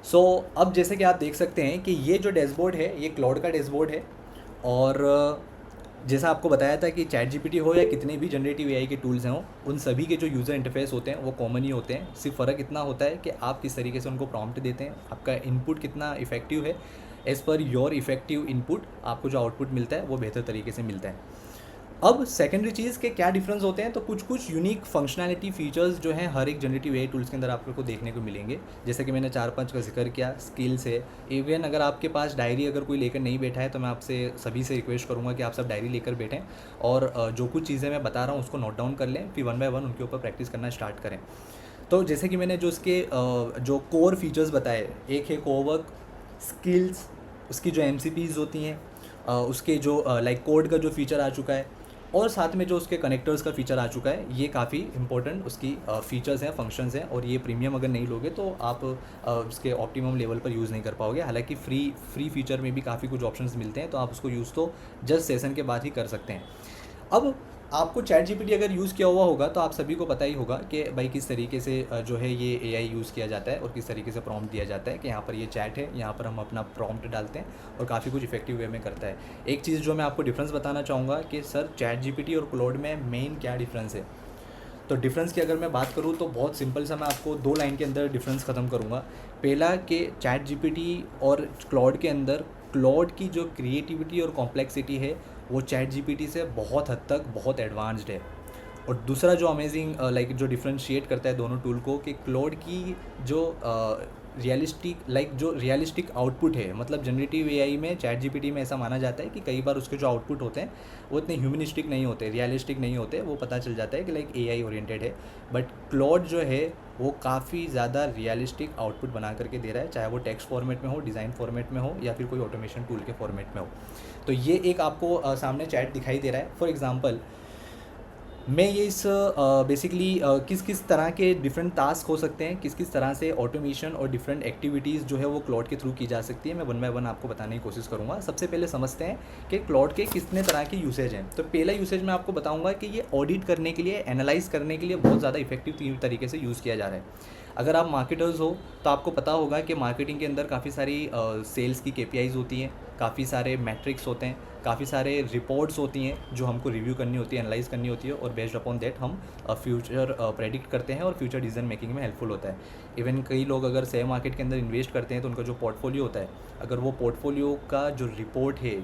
सो अब जैसे कि आप देख सकते हैं कि ये जो डैशबोर्ड है ये क्लाउड का डैशबोर्ड है। और जैसा आपको बताया था कि चैट जीपीटी हो या कितने भी जनरेटिव एआई के टूल्स हैं, उन सभी के जो यूज़र इंटरफेस होते हैं वो कॉमन ही होते हैं। सिर्फ फ़र्क इतना होता है कि आप किस तरीके से उनको प्रॉम्प्ट देते हैं, आपका इनपुट कितना इफेक्टिव है। As per your effective input आपको जो आउटपुट मिलता है वो बेहतर तरीके से मिलता है। अब सेकेंडरी चीज़ के क्या डिफरेंस होते हैं, तो कुछ कुछ यूनिक फंक्शनैलिटी फीचर्स जो हैं हर एक जनरेटिव एआई टूल्स के अंदर आप लोग को देखने को मिलेंगे। जैसे कि मैंने 4-5 का जिक्र किया, स्किल्स है। इवन अगर आपके पास डायरी अगर कोई लेकर नहीं बैठा है तो मैं आपसे सभी से रिक्वेस्ट करूँगा कि आप सब डायरी लेकर बैठें और जो कुछ चीज़ें मैं बता रहा हूँ उसको नोट डाउन कर लें, फिर वन बाय वन उनके ऊपर प्रैक्टिस करना स्टार्ट करें। तो जैसे कि मैंने जो इसके जो कोर फीचर्स बताए, एक है कोवर्क, स्किल्स, उसकी जो एमसीपीज़ होती हैं, उसके जो लाइक कोड का जो फीचर आ चुका है, और साथ में जो उसके कनेक्टर्स का फीचर आ चुका है। ये काफ़ी इंपॉर्टेंट उसकी फीचर्स हैं, फंक्शंस हैं, और ये प्रीमियम अगर नहीं लोगे तो आप उसके ऑप्टिमम लेवल पर यूज़ नहीं कर पाओगे। हालांकि फ्री फीचर में भी काफ़ी कुछ ऑप्शंस मिलते हैं, तो आप उसको यूज़ तो जस्ट सेशन के बाद ही कर सकते हैं। अब आपको चैट जीपीटी अगर यूज़ किया हुआ होगा तो आप सभी को पता ही होगा कि भाई किस तरीके से जो है ये एआई यूज़ किया जाता है और किस तरीके से प्रॉम्प्ट दिया जाता है कि यहाँ पर ये चैट है, यहाँ पर हम अपना प्रॉम्प्ट डालते हैं और काफ़ी कुछ इफेक्टिव वे में करता है। एक चीज़ जो मैं आपको डिफरेंस बताना चाहूँगा कि सर चैट जीपीटी और क्लाउड में मेन क्या डिफरेंस है। तो डिफरेंस की अगर मैं बात करूँ तो बहुत सिंपल सा, मैं आपको 2 लाइन के अंदर डिफरेंस ख़त्म करूँगा। पहला कि चैट जीपीटी और क्लाउड के अंदर क्लाउड की जो क्रिएटिविटी और कॉम्प्लेक्सिटी है वो चैट जीपीटी से बहुत हद तक बहुत एडवांस्ड है। और दूसरा जो अमेजिंग लाइक जो डिफ्रेंशिएट करता है दोनों टूल को, कि क्लाउड की जो रियलिस्टिक आउटपुट है, मतलब जनरेटिव एआई में चैट जीपीटी में ऐसा माना जाता है कि कई बार उसके जो आउटपुट होते हैं वो इतने ह्यूमनिस्टिक नहीं होते, रियलिस्टिक नहीं होते, वो पता चल जाता है कि लाइक एआई ओरिएंटेड है। बट क्लाउड जो है वो काफ़ी ज़्यादा रियलिस्टिक आउटपुट बना करके दे रहा है, चाहे वो टेक्स्ट फॉर्मेट में हो, डिज़ाइन फॉर्मेट में हो, या फिर कोई ऑटोमेशन टूल के फॉर्मेट में हो। तो ये एक आपको सामने चैट दिखाई दे रहा है। फॉर एग्जांपल मैं ये इस बेसिकली किस किस तरह के डिफरेंट टास्क हो सकते हैं, किस किस तरह से ऑटोमेशन और डिफरेंट एक्टिविटीज़ जो है वो क्लाउड के थ्रू की जा सकती है, मैं वन बाय वन आपको बताने की कोशिश करूँगा। सबसे पहले समझते हैं कि क्लाउड के कितने तरह के यूसेज हैं। तो पहला यूसेज मैं आपको बताऊँगा कि ये ऑडिट करने के लिए, एनालाइज करने के लिए बहुत ज़्यादा इफेक्टिव तरीके से यूज़ किया जा रहा है। अगर आप मार्केटर्स हो तो आपको पता होगा कि मार्केटिंग के अंदर काफ़ी सारी सेल्स की केपीआईज़ होती हैं, काफ़ी सारे मैट्रिक्स होते हैं, काफ़ी सारे रिपोर्ट्स होती हैं जो हमको रिव्यू करनी होती है, एनालाइज करनी होती है, और बेस्ड अपॉन दैट हम फ्यूचर प्रेडिक्ट करते हैं और फ्यूचर डिसीजन मेकिंग में हेल्पफुल होता है। इवन कई लोग अगर शेयर मार्केट के अंदर इन्वेस्ट करते हैं तो उनका जो पोर्टफोलियो होता है, अगर वो पोर्टफोलियो का जो रिपोर्ट है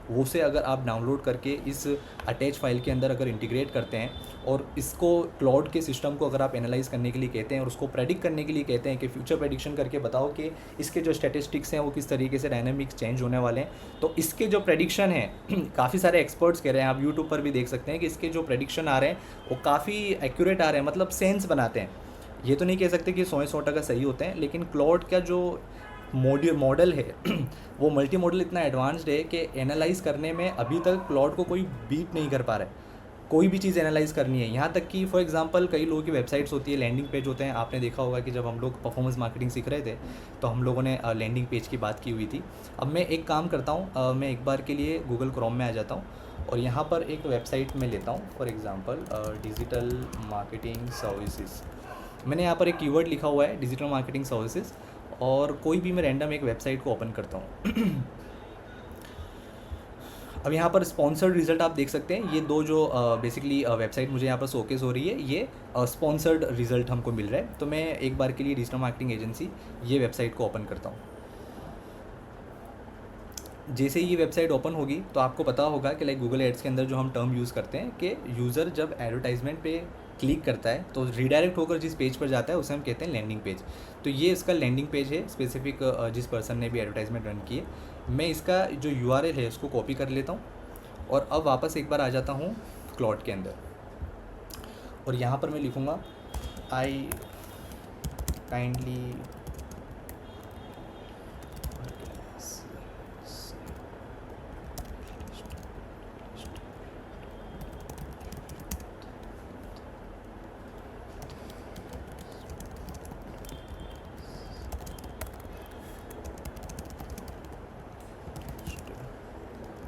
वो से अगर आप डाउनलोड करके इस अटैच फाइल के अंदर अगर इंटीग्रेट करते हैं और इसको क्लाउड के सिस्टम को अगर आप एनालाइज करने के लिए कहते हैं और उसको प्रेडिक्ट करने के लिए कहते हैं कि फ्यूचर प्रेडिक्शन करके बताओ कि इसके जो स्टैटिस्टिक्स हैं वो किस तरीके से डायनामिक्स चेंज होने वाले हैं, तो इसके जो प्रेडिक्शन है काफ़ी सारे एक्सपर्ट्स कह रहे हैं, आप यूट्यूब पर भी देख सकते हैं कि इसके जो प्रेडिक्शन आ रहे हैं वो काफ़ी एक्यूरेट आ रहे हैं, मतलब सेंस बनाते हैं। ये तो नहीं कह सकते कि 100% सही होते हैं, लेकिन क्लाउड का जो मॉडल है वो मल्टी मॉडल इतना एडवांस्ड है कि एनालाइज करने में अभी तक क्लाउड को कोई बीट नहीं कर पा रहा है। कोई भी चीज़ एनालाइज करनी है, यहाँ तक कि फॉर एग्जांपल कई लोगों की वेबसाइट्स होती है, लैंडिंग पेज होते हैं। आपने देखा होगा कि जब हम लोग परफॉर्मेंस मार्केटिंग सीख रहे थे तो हम लोगों ने लैंडिंग पेज की बात की हुई थी। अब मैं एक काम करता हूँ, मैं एक बार के लिए गूगल क्रोम में आ जाता हूँ और यहाँ पर एक वेबसाइट में लेता हूँ, for example digital marketing services. मैंने यहाँ पर एक कीवर्ड लिखा हुआ है डिजिटल मार्केटिंग सर्विसेज, और कोई भी मैं रैंडम एक वेबसाइट को ओपन करता हूँ। अब यहाँ पर स्पॉन्सर्ड रिजल्ट आप देख सकते हैं, ये दो जो बेसिकली वेबसाइट मुझे यहाँ पर शोकेस हो रही है, ये स्पॉन्सर्ड रिजल्ट हमको मिल रहा है। तो मैं एक बार के लिए डिजिटल मार्केटिंग एजेंसी ये वेबसाइट को ओपन करता हूँ। जैसे ही ये वेबसाइट ओपन होगी तो आपको पता होगा कि लाइक गूगल एड्स के अंदर जो हम टर्म यूज़ करते हैं कि यूज़र जब एडवर्टाइजमेंट पे क्लिक करता है तो रीडायरेक्ट होकर जिस पेज पर जाता है उसे हम कहते हैं लैंडिंग पेज। तो ये इसका लैंडिंग पेज है, स्पेसिफिक जिस पर्सन ने भी एडवर्टाइजमेंट रन की है। मैं इसका जो यूआरएल है उसको कॉपी कर लेता हूँ और अब वापस एक बार आ जाता हूँ क्लाउड के अंदर, और यहाँ पर मैं लिखूँगा आई काइंडली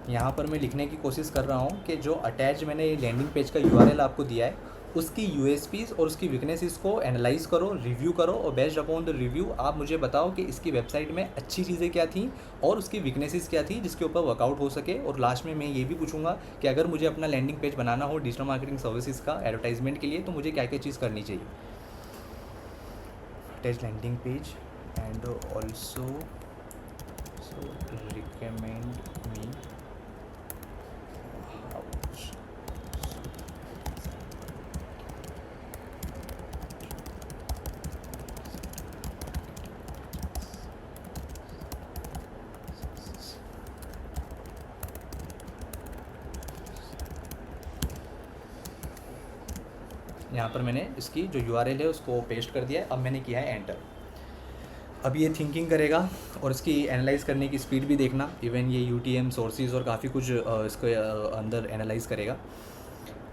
यहाँ पर मैं लिखने की कोशिश कर रहा हूँ कि जो अटैच मैंने लैंडिंग पेज का यूआरएल आपको दिया है उसकी यूएसपीज़ और उसकी वीकनेसेस को एनालाइज़ करो, रिव्यू करो, और बेस्ड अपॉन द रिव्यू आप मुझे बताओ कि इसकी वेबसाइट में अच्छी चीज़ें क्या थी और उसकी वीकनेसेस क्या थी जिसके ऊपर वर्कआउट हो सके। और लास्ट में मैं ये भी पूछूंगा कि अगर मुझे अपना लैंडिंग पेज बनाना हो डिजिटल मार्केटिंग सर्विसेज का एडवर्टाइजमेंट के लिए, तो मुझे क्या क्या चीज़ करनी चाहिए। Test landing page and also recommend me यहाँ पर मैंने इसकी जो यूआरएल है उसको पेस्ट कर दिया है। अब मैंने किया है एंटर। अब ये थिंकिंग करेगा और इसकी एनालाइज करने की स्पीड भी देखना। इवन ये यूटीएम सोर्सेज और काफ़ी कुछ इसके अंदर एनालाइज करेगा।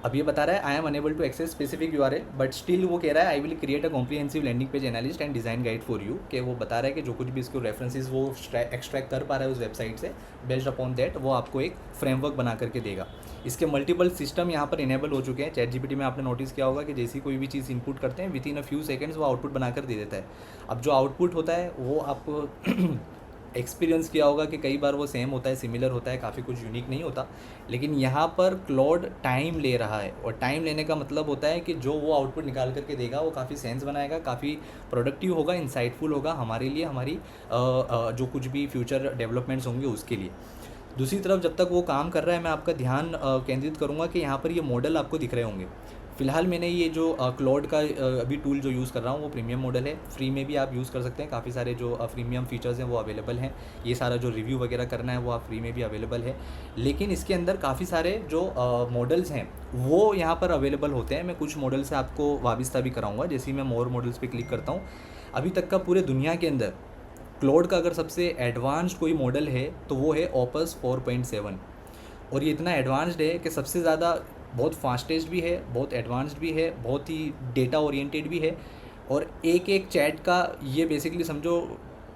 अब ये बता रहा है I am unable to access specific URL, but still वो कह रहा है I will create a comprehensive landing page analyst and design guide for you. कि वो बता रहा है कि जो कुछ भी इसको रेफरेंसेस वो एक्सट्रैक्ट कर पा रहा है उस वेबसाइट से, बेस्ड अपॉन दैट वो आपको एक फ्रेमवर्क बना करके देगा। इसके मल्टीपल सिस्टम यहाँ पर इनेबल हो चुके हैं। चैट जीपीटी में आपने नोटिस किया होगा कि जैसी कोई भी चीज़ इनपुट करते हैं, with in a few seconds वो आउटपुट बनाकर दे देता है। अब जो आउटपुट होता है वो आपको एक्सपीरियंस किया होगा कि कई बार वो सेम होता है, सिमिलर होता है, काफ़ी कुछ यूनिक नहीं होता। लेकिन यहाँ पर क्लॉड टाइम ले रहा है, और टाइम लेने का मतलब होता है कि जो वो आउटपुट निकाल करके देगा वो काफ़ी सेंस बनाएगा, काफ़ी प्रोडक्टिव होगा, इंसाइटफुल होगा हमारे लिए, हमारी जो कुछ भी फ्यूचर डेवलपमेंट्स होंगे उसके लिए। दूसरी तरफ जब तक वो काम कर रहा है, मैं आपका ध्यान केंद्रित करूँगा कि यहाँ पर ये मॉडल आपको दिख रहे होंगे। फ़िलहाल मैंने ये जो क्लॉड का अभी टूल जो यूज़ कर रहा हूँ वो प्रीमियम मॉडल है। फ्री में भी आप यूज़ कर सकते हैं, काफ़ी सारे जो प्रीमियम फीचर्स हैं वो अवेलेबल हैं। ये सारा जो रिव्यू वगैरह करना है वो आप फ्री में भी अवेलेबल है। लेकिन इसके अंदर काफ़ी सारे जो मॉडल्स हैं वो यहाँ पर अवेलेबल होते हैं। मैं कुछ मॉडल से आपको वाबिस्ता भी कराऊँगा। जैसे ही मैं मोर मॉडल्स पर क्लिक करता हूँ, अभी तक का पूरे दुनिया के अंदर क्लॉड का अगर सबसे एडवांस्ड कोई मॉडल है तो वो है ओपस 4.7। और ये इतना एडवांस्ड है कि सबसे ज़्यादा बहुत फास्टेस्ट भी है, बहुत एडवांस्ड भी है, बहुत ही डेटा ओरिएंटेड भी है। और एक एक चैट का ये बेसिकली समझो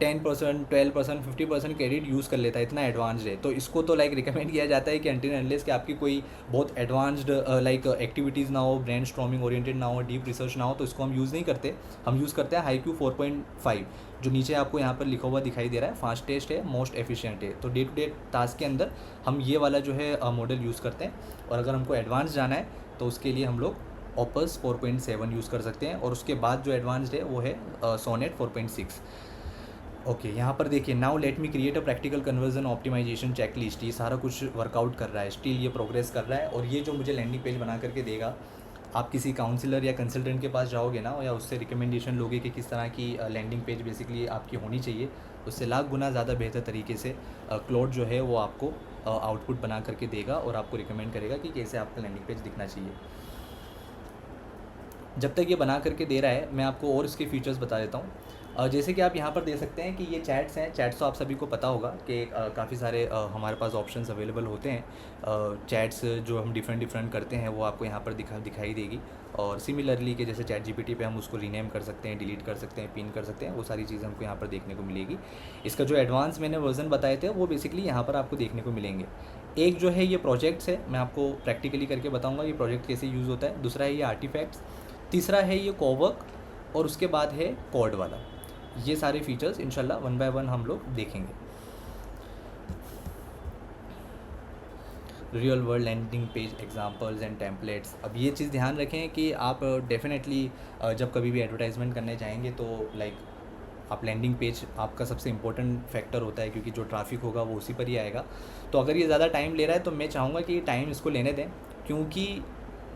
10%, 12%, 50% क्रेडिट यूज़ कर लेता है, इतना एडवांस्ड है। तो इसको तो लाइक रिकमेंड किया जाता है कि अनटिल अनलेस कि आपकी कोई बहुत एडवांस्ड लाइक एक्टिविटीज़ ना हो, ब्रेन स्टॉर्मिंग ओरिएंटेड ना हो, डीप रिसर्च ना हो, तो इसको हम यूज़ नहीं करते। हम यूज़ करते हैं HiQ 4.5, जो नीचे आपको यहाँ पर लिखा हुआ दिखाई दे रहा है। फास्टेस्ट है, मोस्ट एफिशिएंट है। तो डे टू डे टास्क के अंदर हम ये वाला जो है मॉडल यूज़ करते हैं। और अगर हमको एडवांस जाना है तो उसके लिए हम लोग ओपस 4.7 यूज़ कर सकते हैं। और उसके बाद जो एडवांस्ड है वो है सोनेट 4.6। ओके, यहाँ पर देखिए, now let me create a practical conversion optimization checklist. ये सारा कुछ वर्कआउट कर रहा है, स्टिल ये प्रोग्रेस कर रहा है। और ये जो मुझे लैंडिंग पेज बना करके देगा, आप किसी काउंसलर या कंसल्टेंट के पास जाओगे ना, या उससे रिकमेंडेशन लोगे कि किस तरह की लैंडिंग पेज बेसिकली आपकी होनी चाहिए, उससे लाख गुना ज़्यादा बेहतर तरीके से क्लॉड जो है वो आपको आउटपुट बना करके देगा और आपको रिकमेंड करेगा कि कैसे आपका लैंडिंग पेज दिखना चाहिए। जब तक ये बना करके दे रहा है, मैं आपको और इसके फीचर्स बता देता हूँ। जैसे कि आप यहाँ पर देख सकते हैं कि ये चैट्स हैं। चैट्स तो आप सभी को पता होगा कि काफ़ी सारे हमारे पास ऑप्शंस अवेलेबल होते हैं। चैट्स जो हम डिफरेंट करते हैं वो आपको यहाँ पर दिखाई देगी। और सिमिलरली कि जैसे चैट जीपीटी पे हम उसको रीनेम कर सकते हैं, डिलीट कर सकते हैं, पिन कर सकते हैं, वो सारी चीज़ें हमको यहाँ पर देखने को मिलेगी। इसका जो एडवांस मैंने वर्जन बताए थे वो बेसिकली यहाँ पर आपको देखने को मिलेंगे। एक जो है ये प्रोजेक्ट्स है, मैं आपको प्रैक्टिकली करके बताऊँगा ये प्रोजेक्ट कैसे यूज़ होता है। दूसरा है ये आर्टिफैक्ट्स, तीसरा है ये कोवर्क, और उसके बाद है कोड वाला। ये सारे फीचर्स इंशाल्लाह वन बाय वन हम लोग देखेंगे। Real world landing page examples and templates. अब ये चीज़ ध्यान रखें कि आप डेफिनेटली जब कभी भी एडवर्टाइजमेंट करने जाएंगे तो लाइक आप लैंडिंग पेज आपका सबसे इम्पोर्टेंट फैक्टर होता है, क्योंकि जो ट्रैफिक होगा वो उसी पर ही आएगा। तो अगर ये ज़्यादा टाइम ले रहा है तो मैं चाहूँगा कि टाइम इसको लेने दें, क्योंकि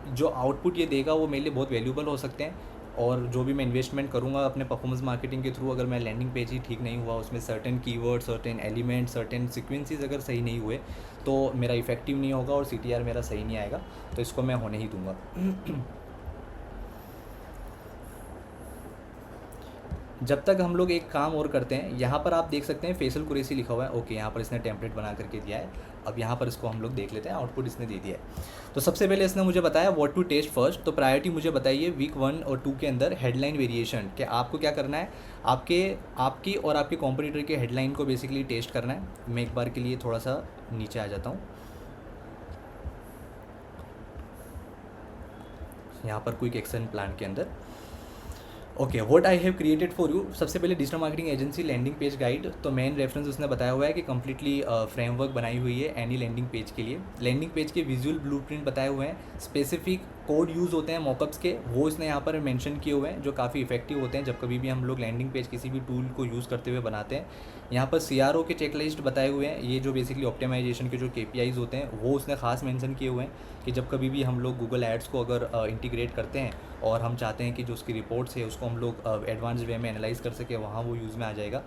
जो आउटपुट ये देगा वो मेरे लिए बहुत वैल्यूबल हो सकते हैं। और जो भी मैं इन्वेस्टमेंट करूँगा अपने परफॉर्मेंस मार्केटिंग के थ्रू, अगर मैं लैंडिंग पेज ही ठीक नहीं हुआ, उसमें certain keyword, certain element, certain sequences अगर सही नहीं हुए तो मेरा इफेक्टिव नहीं होगा और CTR मेरा सही नहीं आएगा। तो इसको मैं होने ही दूंगा। जब तक हम लोग एक काम और करते हैं, यहाँ पर आप देख सकते हैं फैसल कुरैशी लिखा हुआ है। ओके, यहाँ पर इसने टेम्पलेट बना करके दिया है। अब यहाँ पर इसको हम लोग देख लेते हैं, आउटपुट इसने दे दिया है। तो सबसे पहले इसने मुझे बताया व्हाट टू टेस्ट फर्स्ट। तो प्रायोरिटी मुझे बताइए वीक 1 और 2 के अंदर हेडलाइन वेरिएशन, कि आपको क्या करना है, आपकी और आपके कॉम्पिटिटर के हेडलाइन को बेसिकली टेस्ट करना है। मैं एक बार के लिए थोड़ा सा नीचे आ जाता हूँ। यहाँ पर क्विक एक्शन प्लान के अंदर। Okay, what I have created for you. सबसे पहले digital marketing agency landing page guide, तो मेन रेफरेंस उसने बताया हुआ है कि कम्प्लीटली फ्रेमवर्क बनाई हुई है एनी लैंडिंग पेज के लिए। लैंडिंग पेज के विजुअल ब्लूप्रिंट बताए हुए हैं, स्पेसिफिक कोड यूज़ होते हैं मॉकअप्स के, वो इसने यहाँ पर मेंशन किए हुए हैं, जो काफ़ी इफेक्टिव होते हैं जब कभी भी हम लोग लैंडिंग पेज किसी भी टूल को यूज़ करते हुए बनाते हैं। यहाँ पर CRO के चेकलिस्ट बताए हुए हैं, ये जो बेसिकली ऑप्टिमाइजेशन के जो KPIs होते हैं वो उसने खास मेंशन किए हुए हैं कि जब कभी भी हम लोग गूगल एड्स को अगर इंटीग्रेट करते हैं और हम चाहते हैं कि जो उसकी रिपोर्ट्स है उसको हम लोग एडवांस वे में एनालाइज कर सके, वहाँ वो यूज़ में आ जाएगा।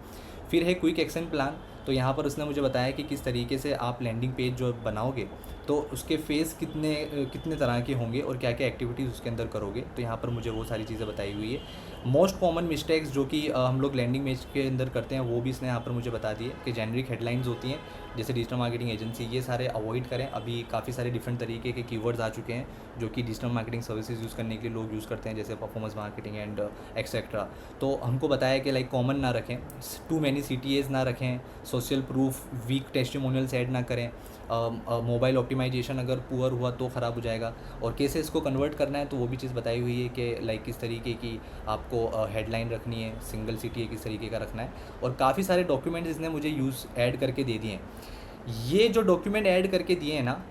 फिर है क्विक एक्शन प्लान, तो यहाँ पर उसने मुझे बताया कि किस तरीके से आप लैंडिंग पेज जो बनाओगे तो उसके फेस कितने तरह के होंगे और क्या क्या एक्टिविटीज़ उसके अंदर करोगे, तो यहाँ पर मुझे वो सारी चीज़ें बताई हुई है। मोस्ट कॉमन मिस्टेक्स जो कि हम लोग लैंडिंग पेज के अंदर करते हैं वो भी इसने यहाँ पर मुझे बता दिए कि जेनरिक हेडलाइंस होती हैं जैसे डिजिटल मार्केटिंग एजेंसी, ये सारे अवॉइड करें। अभी काफ़ी सारे डिफरेंट तरीके के कीवर्ड्स आ चुके हैं जो कि डिजिटल मार्केटिंग सर्विसेज यूज़ करने के लिए लोग यूज़ करते हैं, जैसे परफॉर्मेंस मार्केटिंग एंड एक्सेट्रा। तो हमको बताया कि लाइक कॉमन ना रखें, टू मैनी CTAs ना रखें, social proof, weak testimonials add ना करें, मोबाइल ऑप्टिमाइजेशन अगर पुअर हुआ तो ख़राब हो जाएगा, और कैसे इसको कन्वर्ट करना है तो वो भी चीज़ बताई हुई है कि लाइक किस तरीके की आपको हेडलाइन रखनी है, सिंगल CTA किस तरीके का रखना है, और काफ़ी सारे डॉक्यूमेंट्स इसने मुझे यूज़ ऐड करके दे दिए हैं। ये जो डॉक्यूमेंट ऐड करके दिए हैं ना,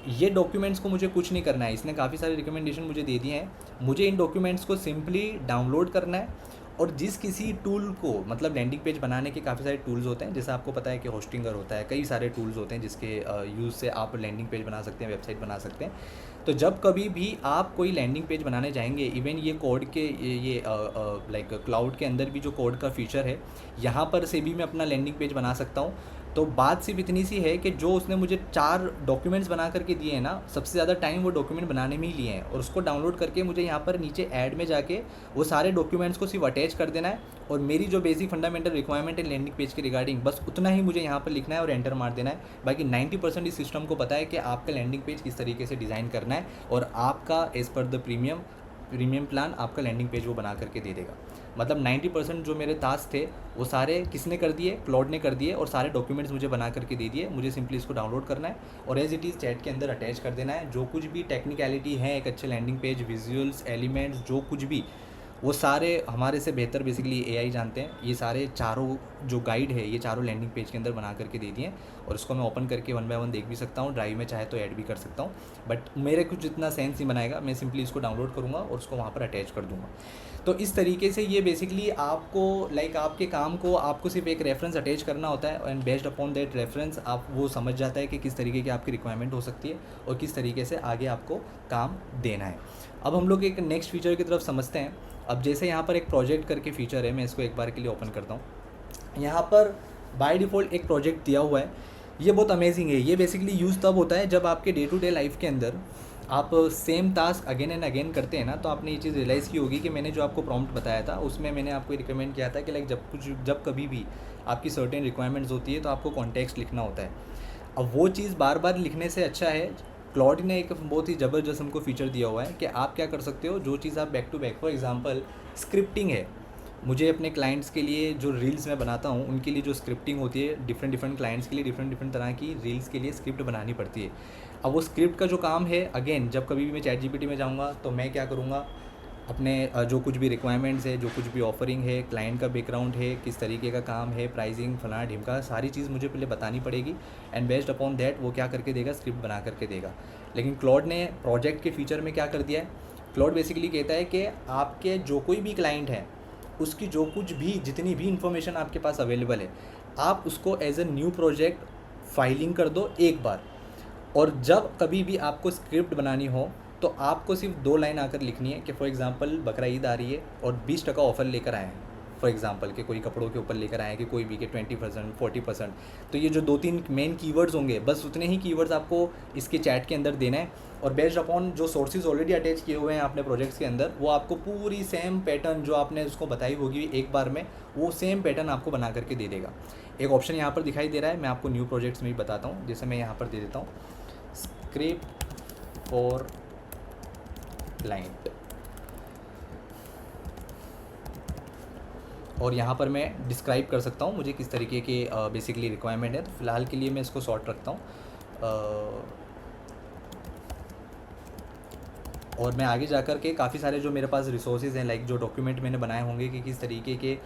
ये डॉक्यूमेंट्स को मुझे कुछ नहीं करना है, इसने काफ़ी सारे रिकमेंडेशन मुझे दे दिए हैं। मुझे इन डॉक्यूमेंट्स को सिंपली डाउनलोड करना है, और जिस किसी टूल को, मतलब लैंडिंग पेज बनाने के काफ़ी सारे टूल्स होते हैं, जैसे आपको पता है कि होस्टिंगर होता है, कई सारे टूल्स होते हैं जिसके यूज़ से आप लैंडिंग पेज बना सकते हैं, वेबसाइट बना सकते हैं। तो जब कभी भी आप कोई लैंडिंग पेज बनाने जाएंगे, इवन ये कोड के ये लाइक क्लाउड के अंदर भी जो कोड का फीचर है, यहाँ पर से भी मैं अपना लैंडिंग पेज बना सकता हूँ। तो बात सिर्फ इतनी सी है कि जो उसने मुझे 4 डॉक्यूमेंट्स बना करके दिए हैं ना, सबसे ज़्यादा टाइम वो डॉक्यूमेंट बनाने में ही लिए हैं, और उसको डाउनलोड करके मुझे यहाँ पर नीचे ऐड में जाके वो सारे डॉक्यूमेंट्स को सिर्फ अटैच कर देना है, और मेरी जो बेसिक फंडामेंटल रिक्वायरमेंट है लैंडिंग पेज के रिगार्डिंग, बस उतना ही मुझे यहाँ पर लिखना है और एंटर मार देना है। बाकी 90% इस सिस्टम को पता है कि आपका लैंडिंग पेज किस तरीके से डिज़ाइन करना है, और आपका as per the premium plan आपका लैंडिंग पेज वो बना करके दे देगा। मतलब 90% जो मेरे टास्क थे वो सारे किसने कर दिए, क्लाउड ने कर दिए, और सारे डॉक्यूमेंट्स मुझे बना करके दे दिए। मुझे सिंपली इसको डाउनलोड करना है और एज इट इज़ चैट के अंदर अटैच कर देना है। जो कुछ भी टेक्निकलिटी है एक अच्छे लैंडिंग पेज, विजुअल्स, एलिमेंट्स, जो कुछ भी, वो सारे हमारे से बेहतर बेसिकली AI जानते हैं। ये सारे चारों जो गाइड है ये चारों लैंडिंग पेज के अंदर बना करके दे दिए, और इसको मैं ओपन करके 1 बाय 1 देख भी सकता हूँ, ड्राइव में चाहे तो ऐड भी कर सकता हूँ, बट मेरे कुछ इतना सेंस नहीं बनाएगा। मैं सिंपली इसको डाउनलोड करूँगा और उसको वहाँ पर अटैच कर दूँगा। तो इस तरीके से ये बेसिकली आपको लाइक आपके काम को आपको सिर्फ एक रेफरेंस अटैच करना होता है, and based upon that reference आप वो समझ जाता है कि किस तरीके की आपकी रिक्वायरमेंट हो सकती है और किस तरीके से आगे आपको काम देना है। अब हम लोग एक नेक्स्ट फीचर की तरफ समझते हैं। अब जैसे यहाँ पर एक प्रोजेक्ट करके फ़ीचर है, मैं इसको एक बार के लिए ओपन करता हूँ। यहाँ पर बाय डिफ़ॉल्ट एक प्रोजेक्ट दिया हुआ है, ये बहुत अमेजिंग है। ये बेसिकली यूज़ तब होता है जब आपके डे टू डे लाइफ के अंदर आप same task again and again करते हैं ना, तो आपने ये चीज़ रियलाइज़ की होगी कि मैंने जो आपको प्रॉम्प्ट बताया था उसमें मैंने आपको रिकमेंड किया था कि लाइक जब कभी भी आपकी सर्टेन रिक्वायरमेंट्स होती है तो आपको कॉन्टेक्स्ट लिखना होता है। अब वो चीज़ बार बार लिखने से अच्छा है, क्लाउड ने एक बहुत ही ज़बरदस्त हमको फीचर दिया हुआ है कि आप क्या कर सकते हो, जो चीज़ आप back to back, for example scripting है, मुझे अपने क्लाइंट्स के लिए जो रील्स मैं बनाता हूँ उनके लिए जो स्क्रिप्टिंग होती है, डिफरेंट क्लाइंट्स के लिए डिफरेंट तरह की रील्स के लिए स्क्रिप्ट बनानी पड़ती है। अब वो स्क्रिप्ट का जो काम है, अगेन जब कभी भी मैं चैट जीपीटी में जाऊँगा तो मैं क्या करूँगा, अपने जो कुछ भी रिक्वायरमेंट्स है, जो कुछ भी ऑफरिंग है, क्लाइंट का बैकग्राउंड है, किस तरीके का काम है, प्राइसिंग, फलाना ढिमका, सारी चीज़ मुझे पहले बतानी पड़ेगी, एंड बेस्ड अपॉन दैट वो क्या करके देगा, स्क्रिप्ट बना करके देगा। लेकिन क्लाउड ने प्रोजेक्ट के फीचर में क्या कर दिया है, क्लाउड बेसिकली कहता है कि आपके जो कोई भी क्लाइंट है उसकी जो कुछ भी जितनी भी इंफॉर्मेशन आपके पास अवेलेबल है, आप उसको as a new project filing कर दो एक बार, और जब कभी भी आपको स्क्रिप्ट बनानी हो तो आपको सिर्फ 2 लाइन आकर लिखनी है कि फॉर एग्जांपल बकरा ईद आ रही है और 20% ऑफर लेकर आए हैं, फॉर एग्जांपल कि कोई कपड़ों के ऊपर लेकर आए हैं कि कोई भी के 20%, 40%। तो ये जो 2-3 मेन कीवर्ड्स होंगे, बस उतने ही कीवर्ड्स आपको इसके चैट के अंदर देना है, और बेस्ड अपॉन जो सोर्सेज ऑलरेडी अटैच किए हुए हैं आपने प्रोजेक्ट्स के अंदर, वो आपको पूरी सेम पैटर्न जो आपने उसको बताई होगी एक बार में, वो सेम पैटर्न आपको बना करके दे देगा। एक ऑप्शन यहाँ पर दिखाई दे रहा है, मैं आपको न्यू प्रोजेक्ट्स में भी बताता हूँ। जैसे मैं यहाँ पर दे देता हूँ स्क्रिप्ट फॉर क्लाइंट, और यहाँ पर मैं डिस्क्राइब कर सकता हूँ मुझे किस तरीके के बेसिकली रिक्वायरमेंट है। तो फिलहाल के लिए मैं इसको शॉर्ट रखता हूँ, और मैं आगे जा कर के काफ़ी सारे जो मेरे पास रिसोर्सेज हैं, लाइक जो डॉक्यूमेंट मैंने बनाए होंगे कि किस तरीके के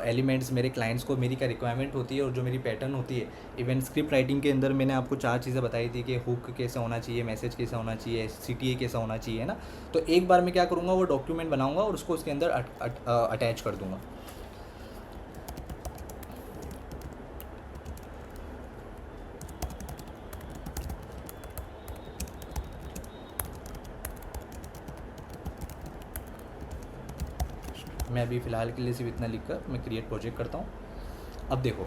एलिमेंट्स मेरे क्लाइंट्स को मेरी क्या रिक्वायरमेंट होती है और जो मेरी पैटर्न होती है। इवन स्क्रिप्ट राइटिंग के अंदर मैंने आपको 4 चीज़ें बताई थी कि हुक कैसे होना चाहिए, मैसेज कैसा होना चाहिए, CTA कैसा होना चाहिए, है ना। तो एक बार मैं क्या करूँगा, वो डॉक्यूमेंट बनाऊँगा और उसको उसके अंदर अटैच कर दूँगा। मैं अभी फ़िलहाल के लिए सिर्फ इतना लिख कर मैं क्रिएट प्रोजेक्ट करता हूँ। अब देखो,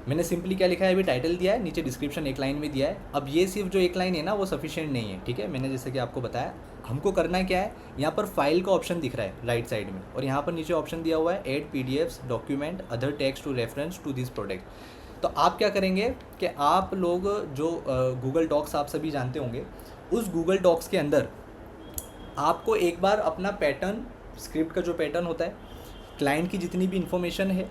मैंने सिंपली क्या लिखा है, अभी टाइटल दिया है, नीचे डिस्क्रिप्शन एक लाइन में दिया है। अब ये सिर्फ जो एक लाइन है ना, वो सफिशिएंट नहीं है, ठीक है। मैंने जैसे कि आपको बताया, हमको करना क्या है, यहाँ पर फाइल का ऑप्शन दिख रहा है राइट साइड में, और यहाँ पर नीचे ऑप्शन दिया हुआ है add PDFs document other text to reference to this product. तो आप क्या करेंगे कि आप लोग जो गूगल डॉक्स आप सभी जानते होंगे, उस गूगल डॉक्स के अंदर आपको एक बार अपना पैटर्न, स्क्रिप्ट का जो पैटर्न होता है, क्लाइंट की जितनी भी इंफॉर्मेशन है,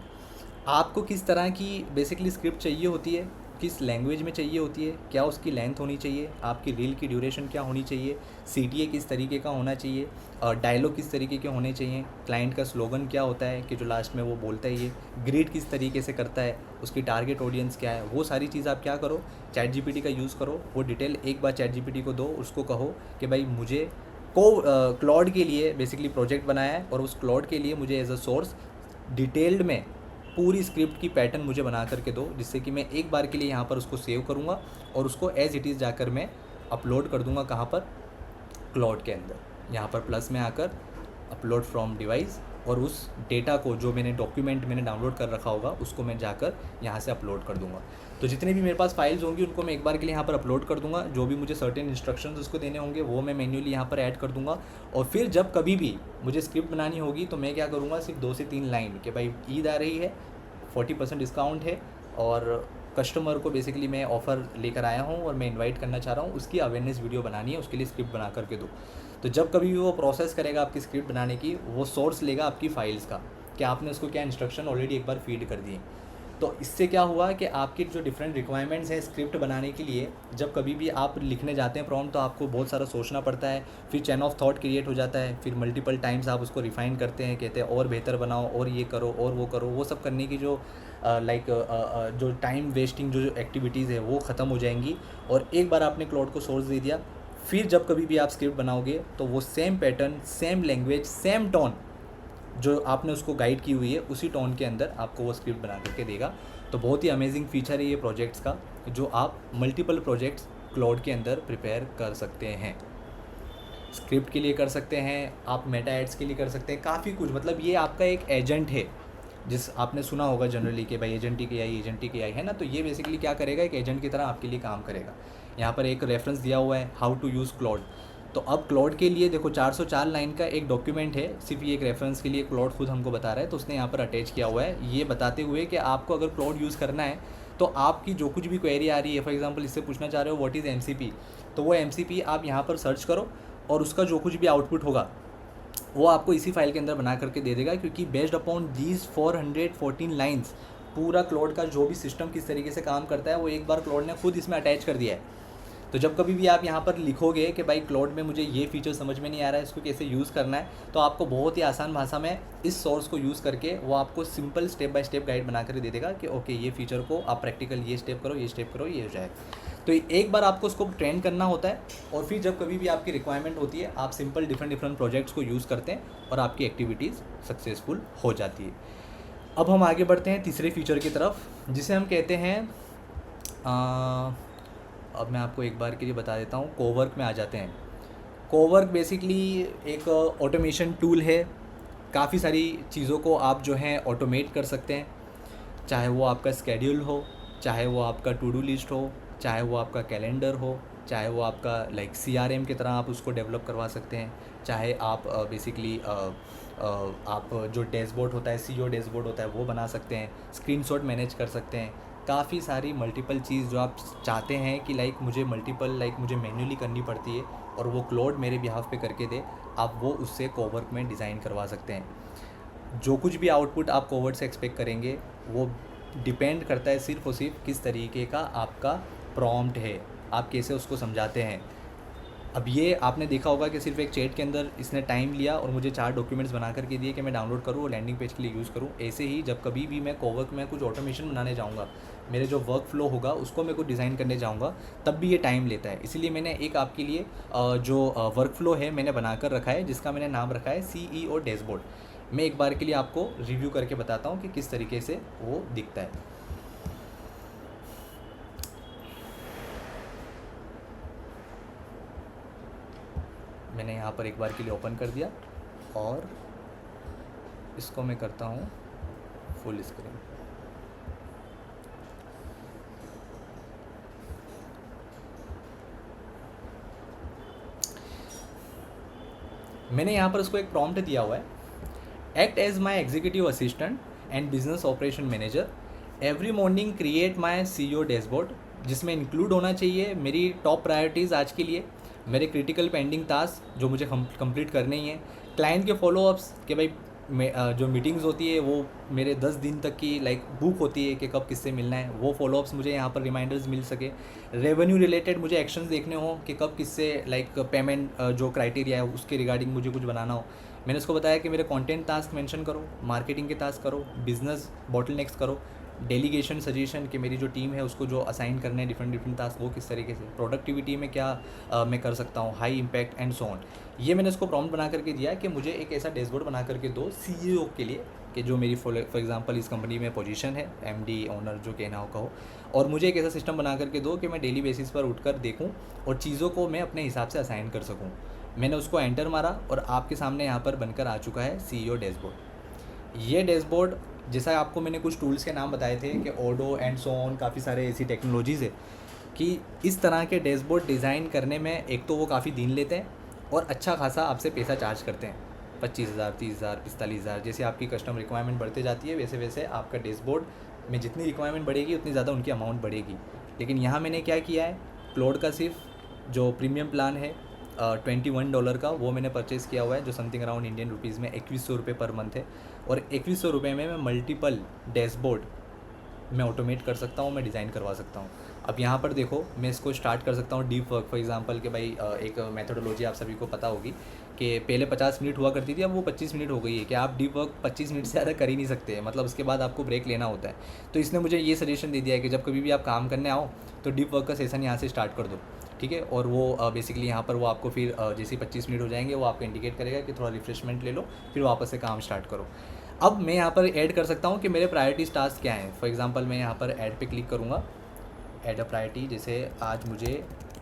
आपको किस तरह की बेसिकली स्क्रिप्ट चाहिए होती है, किस लैंग्वेज में चाहिए होती है, क्या उसकी लेंथ होनी चाहिए, आपकी रील की ड्यूरेशन क्या होनी चाहिए, CTA किस तरीके का होना चाहिए, और डायलॉग किस तरीके के होने चाहिए, क्लाइंट का स्लोगन क्या होता है कि जो लास्ट में वो बोलता है, ये ग्रीड किस तरीके से करता है, उसकी टारगेट ऑडियंस क्या है, वो सारी चीज़ आप क्या करो, ChatGPT का यूज़ करो। वो डिटेल एक बार ChatGPT को दो, उसको कहो कि भाई मुझे क्लॉड के लिए बेसिकली प्रोजेक्ट बनाया है, और उस क्लॉड के लिए मुझे एज अ सोर्स डिटेल्ड में पूरी स्क्रिप्ट की पैटर्न मुझे बना करके दो, जिससे कि मैं एक बार के लिए यहाँ पर उसको सेव करूँगा और उसको एज इट इज़ जाकर मैं अपलोड कर दूँगा। कहाँ पर? क्लाउड के अंदर। यहाँ पर प्लस में आकर अपलोड फ्रॉम डिवाइस, और उस डेटा को जो मैंने डॉक्यूमेंट मैंने डाउनलोड कर रखा होगा उसको मैं जाकर यहाँ से अपलोड कर दूँगा। तो जितने भी मेरे पास फाइल्स होंगी उनको मैं एक बार के लिए यहाँ पर अपलोड कर दूँगा। जो भी मुझे सर्टेन इंस्ट्रक्शंस उसको देने होंगे वो मैं मैन्युअली यहाँ पर ऐड कर दूँगा। और फिर जब कभी भी मुझे स्क्रिप्ट बनानी होगी तो मैं क्या करूँगा, सिर्फ 2 से 3 लाइन कि भाई ईद आ रही है, 40% डिस्काउंट है, और कस्टमर को बेसिकली मैं ऑफ़र लेकर आया हूँ और मैं इनवाइट करना चाह रहा हूँ, उसकी अवेयरनेस वीडियो बनानी है, उसके लिए स्क्रिप्ट बना करके दो। तो जब कभी भी वो प्रोसेस करेगा आपकी स्क्रिप्ट बनाने की, वो सोर्स लेगा आपकी फाइल्स का कि आपने उसको क्या इंस्ट्रक्शन ऑलरेडी एक बार फीड कर दिए। तो इससे क्या हुआ कि आपकी जो डिफरेंट रिक्वायरमेंट्स हैं स्क्रिप्ट बनाने के लिए, जब कभी भी आप लिखने जाते हैं प्रॉम्प्ट, तो आपको बहुत सारा सोचना पड़ता है, फिर चेन ऑफ थॉट क्रिएट हो जाता है, फिर मल्टीपल टाइम्स आप उसको रिफाइन करते हैं, कहते हैं और बेहतर बनाओ, और ये करो और वो करो। वो सब करने की जो जो टाइम वेस्टिंग जो एक्टिविटीज़ है वो ख़त्म हो जाएंगी। और एक बार आपने क्लाउड को सोर्स दे दिया, फिर जब कभी भी आप स्क्रिप्ट बनाओगे तो वो same pattern, same language, same tone जो आपने उसको गाइड की हुई है, उसी टोन के अंदर आपको वो स्क्रिप्ट बना करके देगा। तो बहुत ही अमेजिंग फीचर है ये प्रोजेक्ट्स का, जो आप मल्टीपल प्रोजेक्ट्स क्लाउड के अंदर प्रिपेयर कर सकते हैं। स्क्रिप्ट के लिए कर सकते हैं आप, मेटा एड्स के लिए कर सकते हैं, काफ़ी कुछ। मतलब ये आपका एक एजेंट है, जिस आपने सुना होगा जनरली कि भाई एजेंटिक AI, एजेंटिक AI है ना। तो ये बेसिकली क्या करेगा, एक एजेंट की तरह आपके लिए काम करेगा। यहाँ पर एक रेफरेंस दिया हुआ है, हाउ टू यूज़ क्लाउड। तो अब क्लाउड के लिए देखो 404 लाइन का एक डॉक्यूमेंट है, सिर्फ ये एक रेफरेंस के लिए क्लाउड खुद हमको बता रहा है। तो उसने यहाँ पर अटैच किया हुआ है ये बताते हुए कि आपको अगर क्लाउड यूज़ करना है तो आपकी जो कुछ भी क्वेरी आ रही है, फॉर एग्जांपल इससे पूछना चाह रहे हो व्हाट इज़ MCP, तो वो MCP आप यहाँ पर सर्च करो और उसका जो कुछ भी आउटपुट होगा वो आपको इसी फाइल के अंदर बना करके दे देगा। क्योंकि बेस्ड अपॉन दीज 414 लाइन्स पूरा क्लाउड का जो भी सिस्टम किस तरीके से काम करता है वो एक बार क्लाउड ने खुद इसमें अटैच कर दिया है। तो जब कभी भी आप यहाँ पर लिखोगे कि भाई क्लाउड में मुझे ये फीचर समझ में नहीं आ रहा है, इसको कैसे यूज़ करना है, तो आपको बहुत ही आसान भाषा में इस सोर्स को यूज़ करके वो आपको simple step by step guide बना कर दे देगा कि ओके ये फीचर को आप प्रैक्टिकल ये स्टेप करो, ये स्टेप करो, ये हो जाएगा। तो एक बार आपको उसको ट्रेन करना होता है, और फिर जब कभी भी आपकी रिक्वायरमेंट होती है आप सिंपल डिफरेंट प्रोजेक्ट्स को यूज़ करते हैं और आपकी एक्टिविटीज़ सक्सेसफुल हो जाती है। अब हम आगे बढ़ते हैं तीसरे फीचर की तरफ, जिसे हम कहते हैं अब मैं आपको एक बार के लिए बता देता हूँ, कोवर्क में आ जाते हैं। कोवर्क बेसिकली एक ऑटोमेशन टूल है। काफ़ी सारी चीज़ों को आप जो हैं ऑटोमेट कर सकते हैं, चाहे वो आपका स्केड्यूल हो, चाहे वो आपका टू डू लिस्ट हो, चाहे वो आपका कैलेंडर हो, चाहे वो आपका लाइक CRM की तरह आप उसको डेवलप करवा सकते हैं, चाहे आप बेसिकली आप जो डैशबोर्ड होता है, CEO डैशबोर्ड होता है वो बना सकते हैं, स्क्रीनशॉट मैनेज कर सकते हैं। काफ़ी सारी मल्टीपल चीज़ जो आप चाहते हैं कि लाइक मुझे मुझे मैन्युअली करनी पड़ती है और वो क्लाउड मेरे बिहाफ पे करके दे, आप वो उससे कोवर्क में डिज़ाइन करवा सकते हैं। जो कुछ भी आउटपुट आप कोवर्क से एक्सपेक्ट करेंगे वो डिपेंड करता है सिर्फ और सिर्फ किस तरीके का आपका प्रॉम्प्ट है, आप कैसे उसको समझाते हैं। अब ये आपने देखा होगा कि सिर्फ एक चैट के अंदर इसने टाइम लिया और मुझे 4 डॉक्यूमेंट्स बना करके दिए कि मैं डाउनलोड करूँ और लैंडिंग पेज के लिए यूज़ करूँ। ऐसे ही जब कभी भी मैं कोवर्क में कुछ ऑटोमेशन बनाने जाऊँगा, मेरे जो वर्क फ्लो होगा उसको मैं कुछ डिज़ाइन करने जाऊँगा, तब भी ये टाइम लेता है। इसीलिए मैंने एक आपके लिए जो वर्क फ्लो है मैंने बना कर रखा है, जिसका मैंने नाम रखा है CEO डैशबोर्ड। मैं एक बार के लिए आपको रिव्यू करके बताता हूँ कि किस तरीके से वो दिखता है। मैंने यहाँ पर एक बार के लिए ओपन कर दिया और इसको मैं करता हूँ फुल स्क्रीन। मैंने यहाँ पर उसको एक प्रॉम्प्ट दिया हुआ है, act as my executive assistant and business operation manager, every morning create my CEO dashboard, जिसमें इंक्लूड होना चाहिए मेरी टॉप प्रायोरिटीज़ आज के लिए, मेरे क्रिटिकल पेंडिंग टास्क जो मुझे कंप्लीट करने ही हैं, क्लाइंट के फॉलोअप्स कि भाई जो मीटिंग्स होती है वो मेरे 10 दिन तक की बुक होती है कि कब किससे मिलना है, वो फॉलोअप्स मुझे यहाँ पर रिमाइंडर्स मिल सके। रेवेन्यू रिलेटेड मुझे एक्शंस देखने हो कि कब किससे पेमेंट जो क्राइटेरिया है उसके रिगार्डिंग मुझे कुछ बनाना हो। मैंने उसको बताया कि मेरे कंटेंट टास्क मेंशन करो, मार्केटिंग के टास्क करो, बिजनेस बॉटलनेक्स करो, डेलीगेशन सजेशन कि मेरी जो टीम है उसको जो असाइन करने हैं डिफरेंट टास्क वो किस तरीके से, प्रोडक्टिविटी में क्या मैं कर सकता हूँ, high impact and so on. ये मैंने उसको प्रॉम्प्ट बना करके दिया कि मुझे एक ऐसा डैशबोर्ड बना करके दो CEO के लिए कि जो मेरी फॉर एग्जांपल इस कंपनी में पोजीशन है MD ओनर जो कहना हो कहो, और मुझे एक ऐसा सिस्टम बना करके दो कि मैं डेली बेसिस पर उठकर देखूं और चीज़ों को मैं अपने हिसाब से असाइन कर सकूं। मैंने उसको एंटर मारा और आपके सामने यहाँ पर बनकर आ चुका है CEO डैशबोर्ड। ये डैशबोर्ड जैसा आपको मैंने कुछ टूल्स के नाम बताए थे कि ओडो एंड सो ऑन, काफ़ी सारे ऐसी टेक्नोलॉजीज़ है कि इस तरह के डैशबोर्ड डिज़ाइन करने में एक तो वो काफ़ी दिन लेते हैं और अच्छा खासा आपसे पैसा चार्ज करते हैं, 25,000 30,000 45,000। जैसे आपकी कस्टम रिक्वायरमेंट बढ़ते जाती है वैसे वैसे आपका डैशबोर्ड में जितनी रिक्वायरमेंट बढ़ेगी उतनी ज़्यादा उनकी अमाउंट बढ़ेगी। लेकिन यहाँ मैंने क्या किया है, क्लाउड का सिर्फ जो प्रीमियम प्लान है $21 का, वो मैंने परचेज़ किया हुआ है, जो समथिंग अराउंड इंडियन रुपीज़ में 2100 रुपये पर मंथ है। और 2100 रुपये में मैं मल्टीपल डैशबोर्ड मैं ऑटोमेट कर सकता हूँ, मैं डिज़ाइन करवा सकता हूँ। अब यहाँ पर देखो मैं इसको स्टार्ट कर सकता हूँ डीप वर्क फॉर एग्जांपल कि भाई एक मेथोडोलॉजी आप सभी को पता होगी कि पहले 50 मिनट हुआ करती थी, अब वो 25 मिनट हो गई है कि आप डीप वर्क 25 मिनट से ज़्यादा कर ही नहीं सकते, मतलब उसके बाद आपको ब्रेक लेना होता है। तो इसने मुझे ये सजेशन दे दिया है कि जब कभी भी आप काम करने आओ तो डीप वर्क का सेशन यहाँ से स्टार्ट कर दो, ठीक है। और वो बेसिकली यहाँ पर वो आपको फिर जैसे 25 मिनट हो जाएंगे वो आपको इंडिकेट करेगा कि थोड़ा रिफ्रेशमेंट ले लो, फिर वापस से काम स्टार्ट करो। अब मैं यहाँ पर ऐड कर सकता हूँ कि मेरे प्रायोरिटीज टास्क क्या हैं। फॉर एग्जांपल मैं यहाँ पर ऐड पे क्लिक करूँगा, ऐड अ प्रायोरिटी, जैसे आज मुझे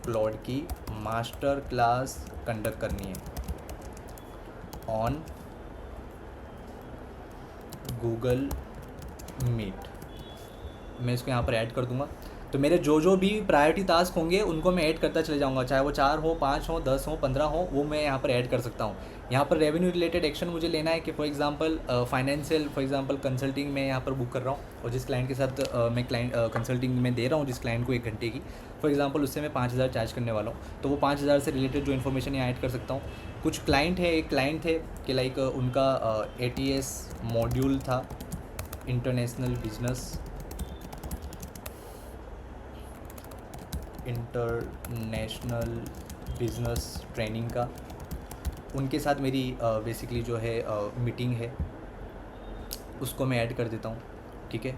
क्लाउड की मास्टर क्लास कंडक्ट करनी है ऑन गूगल मीट, मैं इसको यहाँ पर ऐड कर दूँगा। तो मेरे जो जो भी प्रायोरिटी टास्क होंगे उनको मैं ऐड करता चले जाऊँगा, चाहे वो 4 हो, 5 हो, 10 हो, 15 हो, वो मैं यहाँ पर ऐड कर सकता हूँ। यहाँ पर रेवेन्यू रिलेटेड एक्शन मुझे लेना है कि for example financial, for example consulting मैं यहाँ पर बुक कर रहा हूँ और जिस क्लाइंट के साथ मैं क्लाइंट कंसल्टिंग में दे रहा हूँ जिस क्लाइंट को 1 घंटे की, फॉर एग्जांपल उससे मैं 5,000 चार्ज करने वाला हूँ, तो वो 5,000 से रिलेटेड जो इन्फॉर्मेशन यहाँ ऐड कर सकता हूँ। कुछ क्लाइंट है, एक क्लाइंट है कि उनका ATS मॉड्यूल था, इंटरनेशनल बिजनेस ट्रेनिंग का, उनके साथ मेरी बेसिकली जो है मीटिंग है, उसको मैं ऐड कर देता हूँ, ठीक है।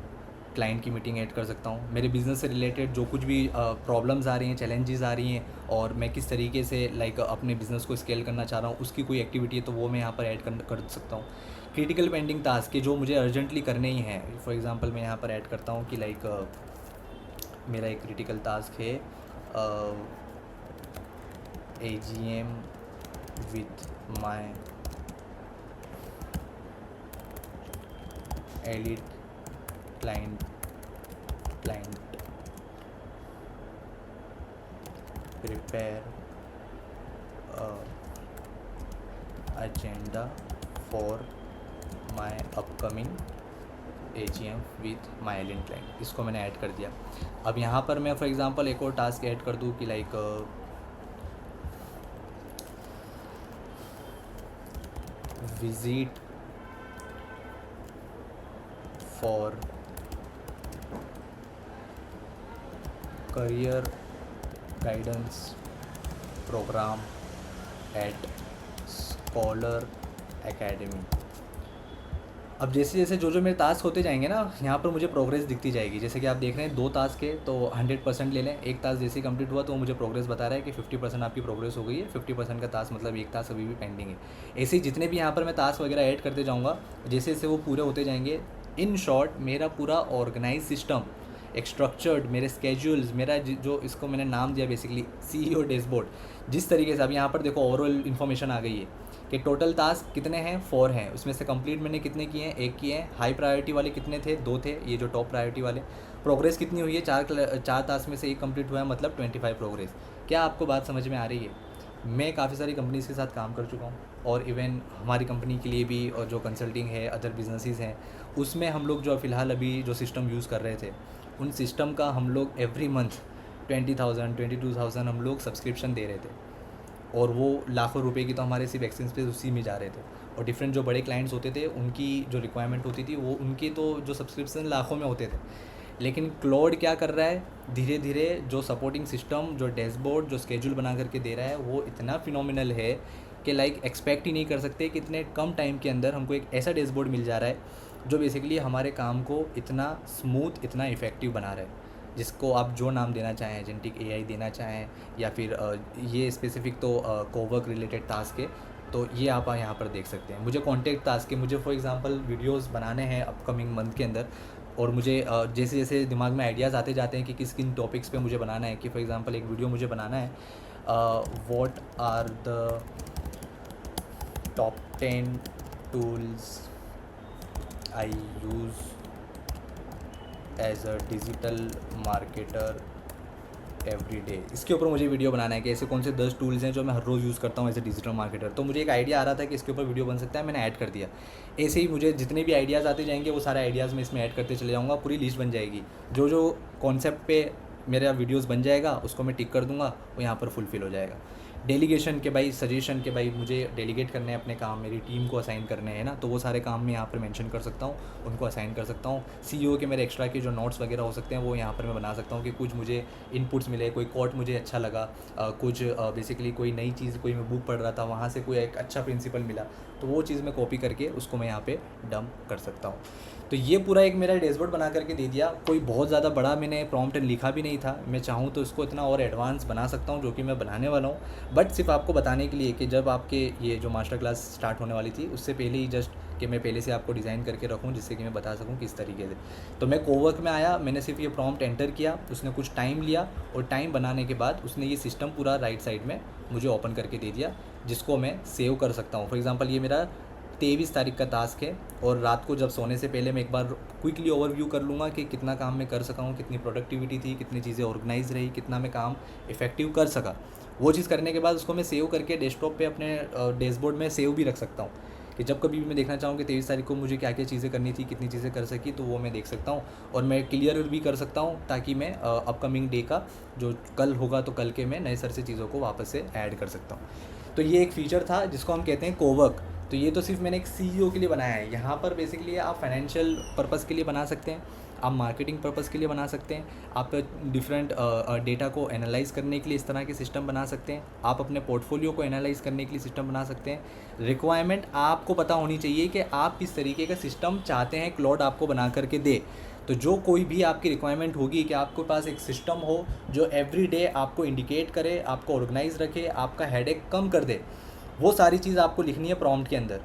क्लाइंट की मीटिंग ऐड कर सकता हूँ। मेरे बिज़नेस से रिलेटेड जो कुछ भी प्रॉब्लम्स आ रही हैं, चैलेंजेस आ रही हैं और मैं किस तरीके से अपने बिज़नेस को स्केल करना चाह रहा हूँ, उसकी कोई एक्टिविटी है तो वो मैं यहाँ पर ऐड कर सकता हूँ। क्रिटिकल पेंडिंग टास्क के जो मुझे अर्जेंटली करने ही हैं, फॉर एग्जांपल मैं यहाँ पर ऐड करता हूँ कि मेरा एक क्रिटिकल टास्क है AGM with my elite client prepare agenda for my upcoming AGM with my alien client, इसको मैंने ऐड कर दिया। अब यहाँ पर मैं फॉर एग्जांपल एक और टास्क ऐड कर दूँ कि visit for career guidance program at Scholar Academy. अब जैसे जैसे जो जो मेरे टास्क होते जाएंगे ना, यहाँ पर मुझे प्रोग्रेस दिखती जाएगी। जैसे कि आप देख रहे हैं 2 टास्क है तो 100% ले लें। एक टास्क जैसे ही कंप्लीट हुआ तो वो मुझे प्रोग्रेस बता रहा है कि 50% आपकी प्रोग्रेस हो गई है। 50% का टास्क मतलब एक टास्क अभी भी पेंडिंग है। ऐसे ही जितने भी यहाँ पर मैं टास्क वगैरह ऐड करते जाऊँगा, जैसे जैसे वो पूरे होते जाएंगे। इन शॉर्ट मेरा पूरा ऑर्गेनाइज सिस्टम, एक स्ट्रक्चर्ड मेरे स्केड्यूल्स, मेरा जो इसको मैंने नाम दिया बेसिकली CEO डैशबोर्ड, जिस तरीके से अब यहाँ पर देखो ओवरऑल इन्फॉर्मेशन आ गई है कि टोटल टास्क कितने हैं, 4 हैं। उसमें से कंप्लीट मैंने कितने किए हैं, 1 किए हैं। हाई प्रायोरिटी वाले कितने थे, 2 थे, ये जो टॉप प्रायोरिटी वाले। प्रोग्रेस कितनी हुई है, 4 टास्क में से 1 कंप्लीट हुआ है, मतलब 25 प्रोग्रेस। क्या आपको बात समझ में आ रही है? मैं काफ़ी सारी कंपनीज़ के साथ काम कर चुका हूँ, और इवन हमारी कंपनी के लिए भी, और जो कंसल्टिंग है, अदर बिजनेसेस हैं, उसमें हम लोग जो फ़िलहाल अभी जो सिस्टम यूज़ कर रहे थे, उन सिस्टम का हम लोग एवरी मंथ 20,000 22,000 हम लोग सब्सक्रिप्शन दे रहे थे, और वो लाखों रुपए की तो हमारे सिर्फ एक्सपेंसेस उसी में जा रहे थे। और डिफरेंट जो बड़े क्लाइंट्स होते थे उनकी जो रिक्वायरमेंट होती थी, वो उनके तो जो सब्सक्रिप्शन लाखों में होते थे। लेकिन क्लाउड क्या कर रहा है, धीरे धीरे जो सपोर्टिंग सिस्टम, जो डैशबोर्ड, जो स्केड्यूल बना करके दे रहा है, वो इतना फिनोमिनल है कि लाइक एक्सपेक्ट ही नहीं कर सकते कि इतने कम टाइम के अंदर हमको एक ऐसा डैशबोर्ड मिल जा रहा है जो बेसिकली हमारे काम को इतना स्मूथ, इतना इफ़ेक्टिव बना रहा है। जिसको आप जो नाम देना चाहें, एजेंटिक AI देना चाहें, या फिर ये स्पेसिफिक तो कोवर्क रिलेटेड टास्क है, तो ये आप यहाँ पर देख सकते हैं। मुझे कॉन्टेक्ट टास्क है, मुझे फॉर एग्जांपल वीडियोस बनाने हैं अपकमिंग मंथ के अंदर, और मुझे जैसे जैसे दिमाग में आइडियाज़ आते जाते हैं कि किस किन टॉपिक्स पे मुझे बनाना है। कि फॉर एग्जांपल एक वीडियो मुझे बनाना है, what are the top 10 tools I use as a digital marketer every day. इसके ऊपर मुझे वीडियो बनाना है कि ऐसे कौन से 10 टूल्स हैं जो मैं हर रोज़ यूज़ करता हूँ एज ए डिजिटल मार्केटर। तो मुझे एक आइडिया आ रहा था कि इसके ऊपर वीडियो बन सकता है, मैंने ऐड कर दिया। ऐसे ही मुझे जितने भी आइडियाज़ आते जाएंगे वो सारे आइडियाज़ मैं इसमें ऐड करते चले जाऊँगा, पूरी लिस्ट बन जाएगी। जो जो कॉन्सेप्ट पे मेरा वीडियोज़ बन जाएगा उसको मैं टिक कर दूँगा, वो यहाँ पर फुलफ़िल हो जाएगा। डेलीगेशन के भाई, सजेशन के भाई, मुझे डेलीगेट करने हैं अपने काम, मेरी टीम को असाइन करने हैं ना, तो वो सारे काम मैं यहाँ पर मेंशन कर सकता हूँ, उनको असाइन कर सकता हूँ। CEO के मेरे एक्स्ट्रा के जो नोट्स वगैरह हो सकते हैं वो यहाँ पर मैं बना सकता हूँ कि कुछ मुझे इनपुट्स मिले, कोई कोट मुझे अच्छा लगा, कुछ बेसिकली कोई नई चीज़, कोई मैं बुक पढ़ रहा था वहाँ से कोई एक अच्छा प्रिंसिपल मिला, तो वो चीज़ मैं कॉपी करके उसको मैं यहाँ पे डंप कर सकता हूँ। तो ये पूरा एक मेरा डैशबोर्ड बना करके दे दिया। कोई बहुत ज़्यादा बड़ा मैंने प्रॉम्प्ट लिखा भी नहीं था, मैं चाहूँ तो इसको इतना और एडवांस बना सकता हूँ, जो कि मैं बनाने वाला हूँ। बट सिर्फ आपको बताने के लिए कि जब आपके ये जो मास्टर क्लास स्टार्ट होने वाली थी उससे पहले ही जस्ट कि मैं पहले से आपको डिज़ाइन करके रखूँ, जिससे कि मैं बता सकूँ किस तरीके से। तो मैं कोवर्क में आया, मैंने सिर्फ ये प्रॉम्प्ट एंटर किया, उसने कुछ टाइम लिया, और टाइम बनाने के बाद उसने ये सिस्टम पूरा राइट साइड में मुझे ओपन करके दे दिया, जिसको मैं सेव कर सकता हूँ। फॉर एग्जांपल ये मेरा 23 तारीख का टास्क है, और रात को जब सोने से पहले मैं एक बार क्विकली ओवरव्यू कर लूँगा कि कितना काम मैं कर सका हूँ, कितनी प्रोडक्टिविटी थी, कितनी चीज़ें ऑर्गेनाइज रही, कितना मैं काम इफेक्टिव कर सका। वो चीज़ करने के बाद उसको मैं सेव करके डेस्कटॉप पे अपने डैशबोर्ड में सेव भी रख सकता हूँ, कि जब कभी भी मैं देखना चाहूँ कि 23 तारीख को मुझे क्या क्या चीज़ें करनी थी, कितनी चीज़ें कर सकी, तो वो मैं देख सकता हूँ, और मैं क्लियर भी कर सकता हूँ, ताकि मैं अपकमिंग डे का जो कल होगा तो कल के मैं नए सर से चीज़ों को वापस से ऐड कर सकता हूँ। तो ये एक फ़ीचर था जिसको हम कहते हैं कोवर्क। तो ये तो सिर्फ मैंने एक CEO के लिए बनाया है। यहाँ पर बेसिकली आप फाइनेंशियल पर्पज़ के लिए बना सकते हैं, आप मार्केटिंग पर्पज़ के लिए बना सकते हैं, आप डिफरेंट डेटा को एनालाइज करने के लिए इस तरह के सिस्टम बना सकते हैं, आप अपने पोर्टफोलियो को एनालाइज करने के लिए सिस्टम बना सकते हैं। रिक्वायरमेंट आपको पता होनी चाहिए कि आप किस तरीके का सिस्टम चाहते हैं क्लाउड आपको बना करके दे। तो जो कोई भी आपकी रिक्वायरमेंट होगी कि आपके पास एक सिस्टम हो जो एवरी डे आपको इंडिकेट करे, आपको ऑर्गेनाइज रखे, आपका हेडेक कम कर दे, वो सारी चीज़ आपको लिखनी है प्रॉम्प्ट के अंदर।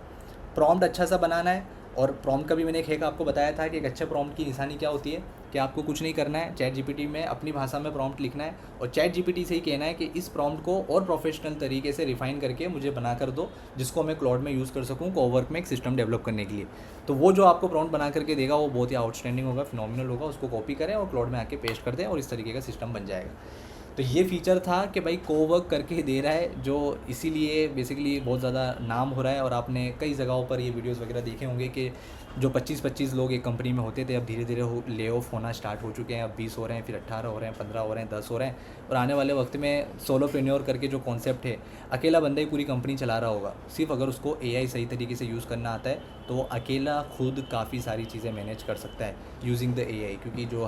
प्रॉम्प्ट अच्छा सा बनाना है, और प्रॉम्प्ट का भी मैंने एक हैक आपको बताया था कि एक अच्छे प्रॉम्प्ट की निशानी क्या होती है, कि आपको कुछ नहीं करना है, चैट जीपीटी में अपनी भाषा में प्रॉम्प्ट लिखना है, और चैट जीपीटी से ही कहना है कि इस प्रॉम्प्ट को और प्रोफेशनल तरीके से रिफाइन करके मुझे बना कर दो, जिसको मैं क्लाउड में यूज़ कर सकूँ कोवर्क में एक सिस्टम डेवलप करने के लिए। तो वो जो आपको प्रॉम्प्ट बना करके देगा वो बहुत ही आउटस्टैंडिंग होगा, फिनोमिनल होगा, उसको कॉपी करें और क्लाउड में आके पेस्ट कर दें, और इस तरीके का सिस्टम बन जाएगा। तो ये फ़ीचर था कि भाई कोवर्क करके दे रहा है, जो इसीलिए बेसिकली बहुत ज़्यादा नाम हो रहा है। और आपने कई जगहों पर ये वीडियोस वगैरह देखे होंगे कि जो 25-25 लोग एक कंपनी में होते थे, अब धीरे धीरे ले ऑफ होना स्टार्ट हो चुके हैं। अब 20 हो रहे हैं, फिर 18 हो रहे हैं, 15 हो रहे हैं, 10 हो रहे हैं। और आने वाले वक्त में सोलोप्रेन्योर करके जो कॉन्सेप्ट है, अकेला बंदा ही पूरी कंपनी चला रहा होगा। सिर्फ अगर उसको एआई सही तरीके से यूज़ करना आता है तो वो अकेला खुद काफ़ी सारी चीज़ें मैनेज कर सकता है यूजिंग द एआई। क्योंकि जो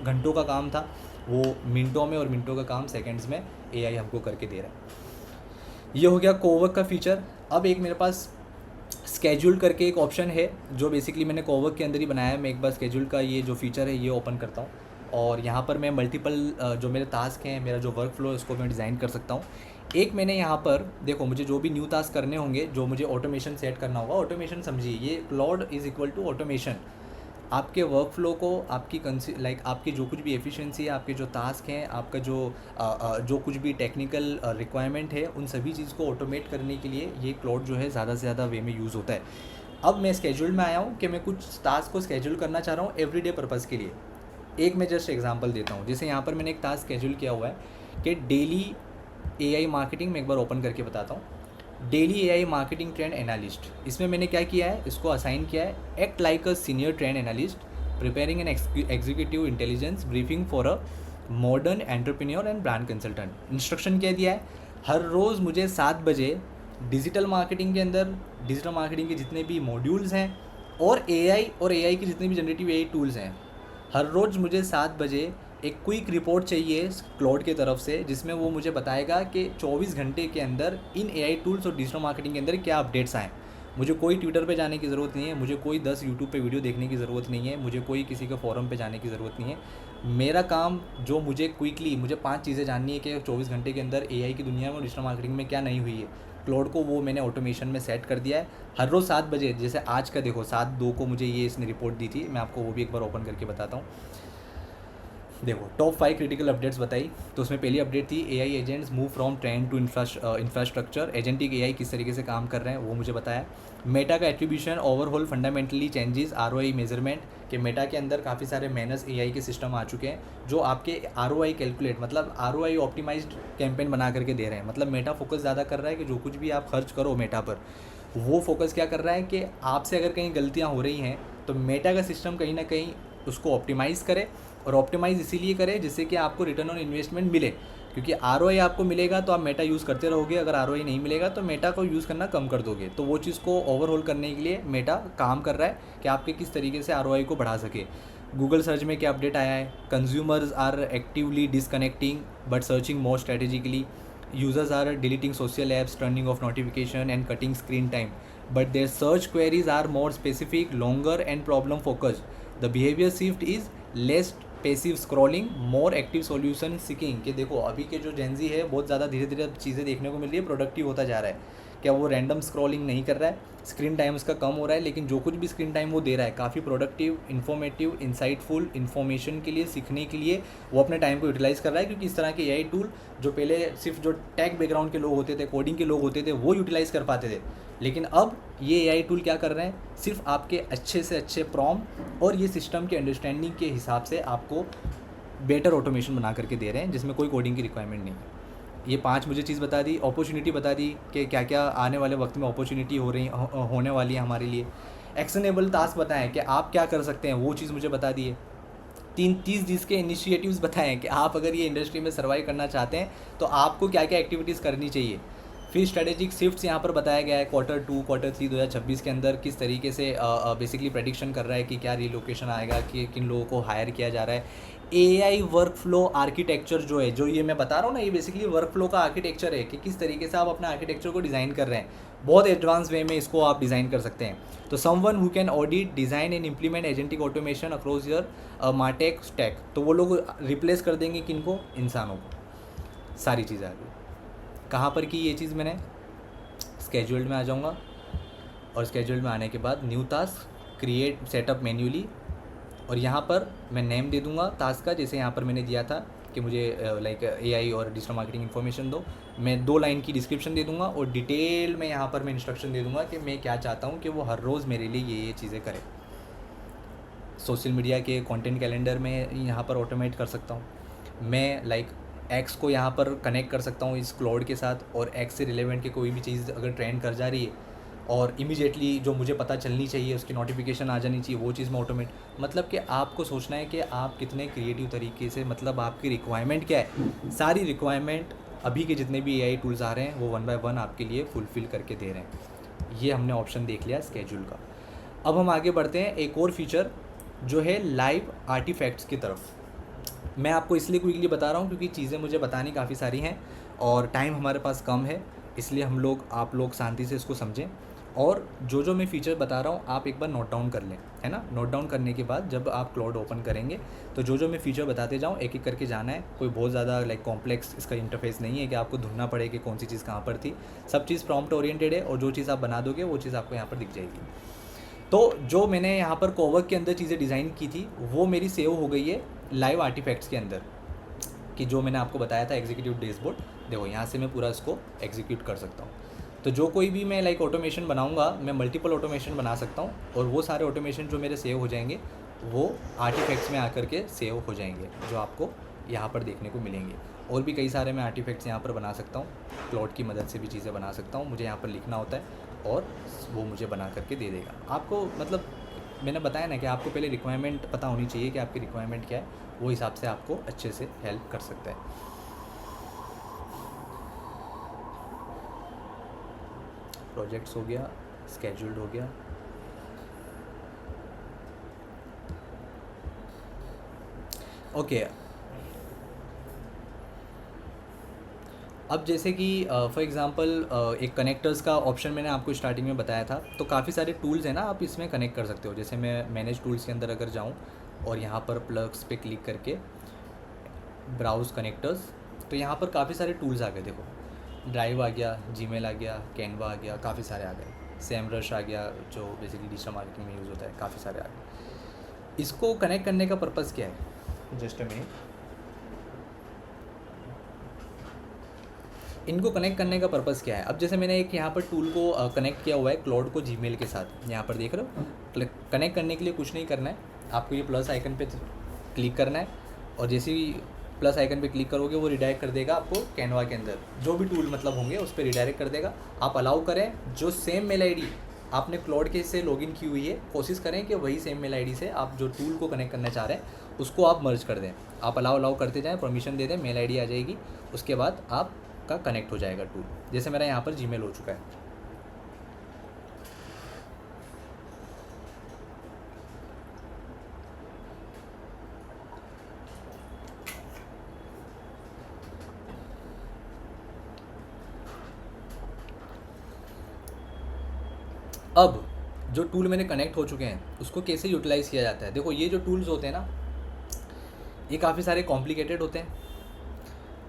घंटों का काम था वो मिनटों में, और मिनटों का काम सेकेंड्स में एआई हमको करके दे रहा है। ये हो गया कोवर्क का फीचर। अब एक मेरे पास स्केड्यूल करके एक ऑप्शन है जो बेसिकली मैंने कोवर्क के अंदर ही बनाया है। मैं एक बार स्केड्यूल का ये जो फीचर है ये ओपन करता हूँ, और यहाँ पर मैं मल्टीपल जो मेरे टास्क हैं, मेरा जो वर्क फ्लो है उसको मैं डिज़ाइन कर सकता हूँ। एक मैंने यहाँ पर देखो, मुझे जो भी न्यू टास्क करने होंगे, जो मुझे ऑटोमेशन सेट करना होगा, ऑटोमेशन समझिए ये Claude is equal to automation. आपके वर्क फ्लो को, आपकी आपकी जो कुछ भी एफिशिएंसी है, आपके जो टास्क हैं, आपका जो कुछ भी टेक्निकल रिक्वायरमेंट है, उन सभी चीज़ को ऑटोमेट करने के लिए ये क्लाउड जो है ज़्यादा से ज़्यादा वे में यूज़ होता है। अब मैं स्केड्यूल में आया हूँ कि मैं कुछ टास्क को स्केड्यूल करना चाह रहा हूँ एवरीडे पर्पज़ के लिए। एक मैं जस्ट एग्जांपल देता हूँ। जैसे यहाँ पर मैंने एक टास्क स्केड्यूल किया हुआ है कि डेली एआई मार्केटिंग, में एक बार ओपन करके बताता हूँ। Daily AI marketing trend analyst, इसमें मैंने क्या किया है, इसको असाइन किया है act like a senior trend analyst preparing an executive intelligence briefing for a modern entrepreneur and brand consultant. Instruction क्या दिया है, हर रोज़ मुझे 7 बजे डिजिटल मार्केटिंग के अंदर, डिजिटल मार्केटिंग के जितने भी मॉड्यूल्स हैं और एआई के जितने भी जनरेटिव एआई टूल्स हैं, हर रोज़ मुझे 7 बजे एक क्विक रिपोर्ट चाहिए क्लाउड की तरफ से, जिसमें वो मुझे बताएगा कि 24 घंटे के अंदर इन एआई टूल्स और डिजिटल मार्केटिंग के अंदर क्या अपडेट्स आए। मुझे कोई ट्विटर पे जाने की ज़रूरत नहीं है, मुझे कोई 10 यूट्यूब पे वीडियो देखने की ज़रूरत नहीं है, मुझे कोई किसी के फोरम पे जाने की ज़रूरत नहीं है। मेरा काम जो मुझे क्विकली, मुझे 5 चीज़ें जाननी है कि 24 घंटे के अंदर एआई की दुनिया में और डिजिटल मार्केटिंग में क्या नहीं हुई है, क्लाउड को वो मैंने ऑटोमेशन में सेट कर दिया है। हर रोज़ 7 बजे, जैसे आज का देखो 7/2 को मुझे ये इसने रिपोर्ट दी थी, मैं आपको वो भी एक बार ओपन करके बताता हूँ। देखो टॉप 5 क्रिटिकल अपडेट्स बताई, तो उसमें पहली अपडेट थी AI agents move from trend to infrastructure. Agentic AI किस तरीके से काम कर रहे हैं वो मुझे बताया। मेटा का attribution overall fundamentally changes ROI measurement, कि मेटा के अंदर काफ़ी सारे मैनस एआई के सिस्टम आ चुके हैं जो आपके आरओआई कैलकुलेट, मतलब आरओआई ऑप्टिमाइज्ड कैंपेन बना करके दे रहे हैं। मतलब मेटा फोकस ज़्यादा कर रहा है कि जो कुछ भी आप खर्च करो मेटा पर, वो फोकस क्या कर रहा है कि आपसे अगर कहीं गलतियाँ हो रही हैं तो मेटा का सिस्टम कहीं ना कहीं उसको ऑप्टिमाइज़ करे, और ऑप्टिमाइज़ इसीलिए करें जिससे कि आपको रिटर्न ऑन इन्वेस्टमेंट मिले। क्योंकि आरओआई आपको मिलेगा तो आप मेटा यूज़ करते रहोगे, अगर आरओआई नहीं मिलेगा तो मेटा को यूज़ करना कम कर दोगे। तो वो चीज़ को ओवरऑल करने के लिए मेटा काम कर रहा है कि आपके किस तरीके से आरओआई को बढ़ा सके। गूगल सर्च में क्या अपडेट आया है, consumers are actively disconnecting but searching more strategically, users are deleting social apps, turning off notification and cutting screen time, but their search queries are more specific, longer and problem focused. The behaviour shift is less passive scrolling, more active solution seeking. कि देखो अभी के जो Gen Z है बहुत ज़्यादा धीरे धीरे चीज़ें देखने को मिल रही है, प्रोडक्टिव होता जा रहा है। क्या वो रैंडम स्क्रॉलिंग नहीं कर रहा है, स्क्रीन टाइम उसका कम हो रहा है, लेकिन जो कुछ भी स्क्रीन टाइम वो दे रहा है काफ़ी प्रोडक्टिव, इन्फॉर्मेटिव, इंसाइटफुल इन्फॉर्मेशन के लिए, सीखने के लिए वो अपने टाइम को यूटिलाइज़ कर रहा है। क्योंकि इस तरह के एआई टूल जो पहले सिर्फ जो टेक बैकग्राउंड के लोग होते थे, कोडिंग के लोग होते थे, वो यूटिलाइज़ कर पाते थे, लेकिन अब ये एआई टूल क्या कर रहे हैं, सिर्फ आपके अच्छे से अच्छे प्रॉम्प्ट और ये सिस्टम के अंडरस्टैंडिंग के हिसाब से आपको बेटर ऑटोमेशन बना करके दे रहे हैं, जिसमें कोई कोडिंग की रिक्वायरमेंट नहीं है। ये 5 मुझे चीज़ बता दी, अपॉर्चुनिटी बता दी कि क्या क्या आने वाले वक्त में अपॉर्चुनिटी होने वाली है हमारे लिए। एक्शनेबल टास्क बताएं कि आप क्या कर सकते हैं, वो चीज़ मुझे बता दी है। 30 चीज़ के इनिशिएटिव्स बताएं कि आप अगर ये इंडस्ट्री में सर्वाइव करना चाहते हैं तो आपको क्या क्या एक्टिविटीज़ करनी चाहिए। फिर स्ट्रेटेजिक शिफ्ट्स यहाँ पर बताया गया है, Q2 Q3 2026 के अंदर किस तरीके से बेसिकली प्रेडिक्शन कर रहा है कि क्या रिलोकेशन आएगा, कि किन लोगों को हायर किया जा रहा है। एआई वर्क फ्लो आर्किटेक्चर जो है, जो ये मैं बता रहा हूँ ना, ये बेसिकली वर्क फ्लो का आर्किटेक्चर है कि किस तरीके से आप अपना आर्किटेक्चर को डिज़ाइन कर रहे हैं। बहुत एडवांस वे में इसको आप डिज़ाइन कर सकते हैं। तो someone who can audit, design and implement agentic automation across your martech stack, तो वो लोग रिप्लेस कर देंगे किनको, इंसानों को। सारी चीज़ें आ गई। कहाँ पर की ये चीज़ मैंने, स्केड्यूल्ड में आ जाऊँगा, और स्केड्यूल्ड में आने के बाद new task create setup manually, और यहाँ पर मैं नेम दे दूँगा टास्क का, जैसे यहाँ पर मैंने दिया था कि मुझे लाइक एआई और डिजिटल मार्केटिंग इन्फॉर्मेशन दो। मैं 2 लाइन की डिस्क्रिप्शन दे दूँगा और डिटेल में यहाँ पर मैं इंस्ट्रक्शन दे दूँगा कि मैं क्या चाहता हूँ कि वो हर रोज़ मेरे लिए ये चीज़ें करे। सोशल मीडिया के कंटेंट कैलेंडर में यहाँ पर ऑटोमेट कर सकता हूँ मैं, लाइक एक्स को यहाँ पर कनेक्ट कर सकता हूँ इस क्लाउड के साथ, और एक्स से रिलेवेंट के कोई भी चीज़ अगर ट्रेंड कर जा रही है और इमीडिएटली जो मुझे पता चलनी चाहिए, उसकी नोटिफिकेशन आ जानी चाहिए, वो चीज़ मैं ऑटोमेट, मतलब कि आपको सोचना है कि आप कितने क्रिएटिव तरीके से, मतलब आपकी रिक्वायरमेंट क्या है, सारी रिक्वायरमेंट अभी के जितने भी एआई टूल्स आ रहे हैं वो वन बाय वन आपके लिए फुलफ़िल करके दे रहे हैं। ये हमने ऑप्शन देख लिया स्केड्यूल का। अब हम आगे बढ़ते हैं एक और फीचर जो है लाइव आर्टिफैक्ट्स की तरफ। मैं आपको इसलिए क्विकली बता रहा हूँ क्योंकि चीज़ें मुझे बतानी काफ़ी सारी हैं और टाइम हमारे पास कम है, इसलिए आप लोग शांति से इसको समझें। और जो मैं फ़ीचर बता रहा हूँ आप एक बार नोट डाउन कर लें, है ना। नोट डाउन करने के बाद जब आप क्लाउड ओपन करेंगे तो जो मैं फ़ीचर बताते जाऊँ एक एक करके जाना है। कोई बहुत ज़्यादा लाइक कॉम्प्लेक्स इसका इंटरफेस नहीं है कि आपको ढूंढना पड़े कि कौन सी चीज़ कहाँ पर थी। सब चीज़ प्रॉम्प्ट ओरिएंटेड है और जो चीज़ आप बना दोगे वो चीज़ आपको यहाँ पर दिख जाएगी। तो जो मैंने यहाँ पर कोवर्क के अंदर चीज़ें डिज़ाइन की थी वो मेरी सेव हो गई है लाइव आर्टिफैक्ट्स के अंदर, कि जो मैंने आपको बताया था एग्जीक्यूटिव डैशबोर्ड। देखो यहाँ से मैं पूरा इसको एग्जीक्यूट कर सकता हूँ। तो जो कोई भी मैं लाइक ऑटोमेशन बनाऊंगा, मैं मल्टीपल ऑटोमेशन बना सकता हूँ और वो सारे ऑटोमेशन जो मेरे सेव हो जाएंगे वो आर्टिफैक्ट्स में आकर के सेव हो जाएंगे, जो आपको यहाँ पर देखने को मिलेंगे। और भी कई सारे मैं आर्टिफैक्ट्स यहाँ पर बना सकता हूँ, क्लाउड की मदद से भी चीज़ें बना सकता हूँ। मुझे यहाँ पर लिखना होता है और वो मुझे बना करके दे देगा आपको। मतलब मैंने बताया ना कि आपको पहले रिक्वायरमेंट पता होनी चाहिए कि आपकी रिक्वायरमेंट क्या है, वो हिसाब से आपको अच्छे से हेल्प कर सकता है। प्रोजेक्ट्स हो गया, स्केड्यूल्ड हो गया। ओके अब जैसे कि फॉर एग्ज़ाम्पल एक कनेक्टर्स का ऑप्शन मैंने आपको स्टार्टिंग में बताया था, तो काफ़ी सारे टूल्स हैं ना, आप इसमें कनेक्ट कर सकते हो। जैसे मैं मैनेज टूल्स के अंदर अगर जाऊँ और यहाँ पर प्लग्स पे क्लिक करके ब्राउज़ कनेक्टर्स, तो यहाँ पर काफ़ी सारे टूल्स आ गए। देखो ड्राइव आ गया, जीमेल आ गया, कैनवा आ गया, काफ़ी सारे आ गए। सेमरश आ गया जो बेसिकली डिजिटल मार्केटिंग में यूज़ होता है, काफ़ी सारे आ गए। इसको कनेक्ट करने का पर्पज़ क्या है, जस्ट अ मिनट। इनको कनेक्ट करने का पर्पज़ क्या है। अब जैसे मैंने एक यहाँ पर टूल को कनेक्ट किया हुआ है क्लाउड को जीमेल के साथ, यहाँ पर देख रहे हो। कनेक्ट करने के लिए कुछ नहीं करना है, आपको ये प्लस आइकन पे क्लिक करना है और जैसे ही प्लस आइकन पे क्लिक करोगे वो रिडायरेक्ट कर देगा आपको कैनवा के अंदर, जो भी टूल मतलब होंगे उस पर रिडायरेक्ट कर देगा। आप अलाउ करें, जो सेम मेल आईडी आपने क्लाउड के से लॉगिन की हुई है, कोशिश करें कि वही सेम मेल आईडी से आप जो टूल को कनेक्ट करना चाह रहे हैं उसको आप मर्ज कर दें। आप अलाउ करते जाएँ, परमिशन दे दें, मेल आईडी आ जाएगी, उसके बाद आपका कनेक्ट हो जाएगा टूल। जैसे मेरा यहाँ पर जीमेल हो चुका है। अब जो टूल मैंने कनेक्ट हो चुके हैं उसको कैसे यूटिलाइज़ किया जाता है। देखो ये जो टूल्स होते हैं ना, ये काफ़ी सारे कॉम्प्लिकेटेड होते हैं।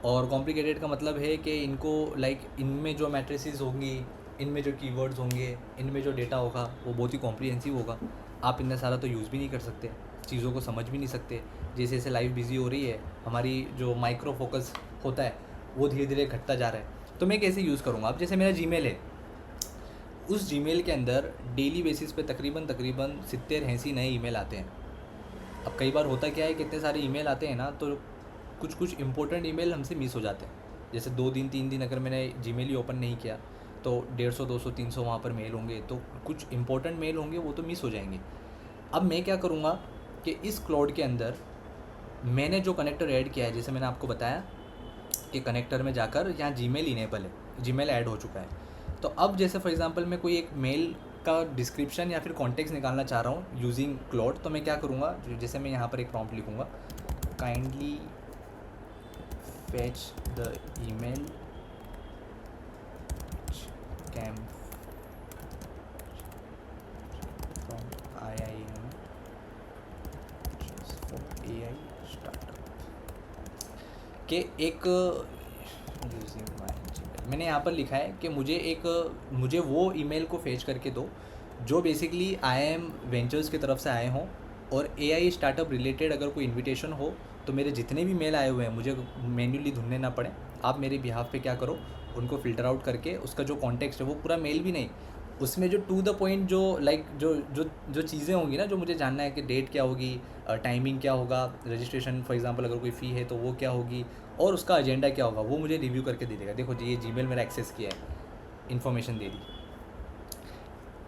और कॉम्प्लिकेटेड का मतलब है कि इनको लाइक इनमें जो मैट्रिसेस होंगी, इनमें जो कीवर्ड्स होंगे, इनमें जो डेटा होगा वो बहुत ही कॉम्प्रिहेंसिव होगा। आप इतना सारा तो यूज़ भी नहीं कर सकते, चीज़ों को समझ भी नहीं सकते। जैसे जैसे लाइफ बिजी हो रही है, हमारी जो माइक्रो फोकस होता है वो धीरे धीरे घटता जा रहा है। तो मैं कैसे यूज़ करूँगा। अब जैसे मेरा जीमेल है, उस जीमेल के अंदर डेली बेसिस पे तकरीबन 70-80 नए ईमेल आते हैं। अब कई बार होता क्या है कि इतने सारे ईमेल आते हैं ना, तो कुछ इंपॉर्टेंट ईमेल हमसे मिस हो जाते हैं। जैसे 2 दिन 3 दिन अगर मैंने जीमेल ही ओपन नहीं किया तो 150 200 300 वहाँ पर मेल होंगे, तो कुछ इंपॉर्टेंट मेल होंगे वो तो मिस हो जाएंगे। अब मैं क्या करूँगा कि इस क्लाउड के अंदर मैंने जो कनेक्टर ऐड किया है, जैसे मैंने आपको बताया कि कनेक्टर में जाकर यहाँ जीमेल इनेबल है, जीमेल ऐड हो चुका है। तो अब जैसे फॉर एग्जांपल मैं कोई एक मेल का डिस्क्रिप्शन या फिर कॉन्टेक्स्ट निकालना चाह रहा हूँ यूजिंग क्लाउड, तो मैं क्या करूँगा, जैसे मैं यहाँ पर एक प्रॉम्प्ट लिखूँगा, kindly fetch the email came from IIM for AI startup के एक यूजिंग माय जीमेल। मैंने यहाँ पर लिखा है कि मुझे वो ईमेल को फेच करके दो जो बेसिकली IIM वेंचर्स की तरफ से आए हों और AI स्टार्टअप रिलेटेड अगर कोई इन्विटेशन हो तो मेरे जितने भी मेल आए हुए हैं मुझे मैन्युअली ढूंढने ना पड़े। आप मेरे बिहाफ पे क्या करो, उनको फ़िल्टर आउट करके उसका जो कॉन्टेक्स्ट है वो पूरा मेल भी नहीं, उसमें जो टू द पॉइंट जो लाइक जो चीज़ें होंगी ना, जो मुझे जानना है कि डेट क्या होगी, टाइमिंग क्या होगा, रजिस्ट्रेशन फॉर एग्जांपल अगर कोई फ़ी है तो वो क्या होगी और उसका एजेंडा क्या होगा, वो मुझे रिव्यू करके दे देगा। देखो जी ये जीमेल मेरा एक्सेस किया है, इन्फॉर्मेशन दे दी।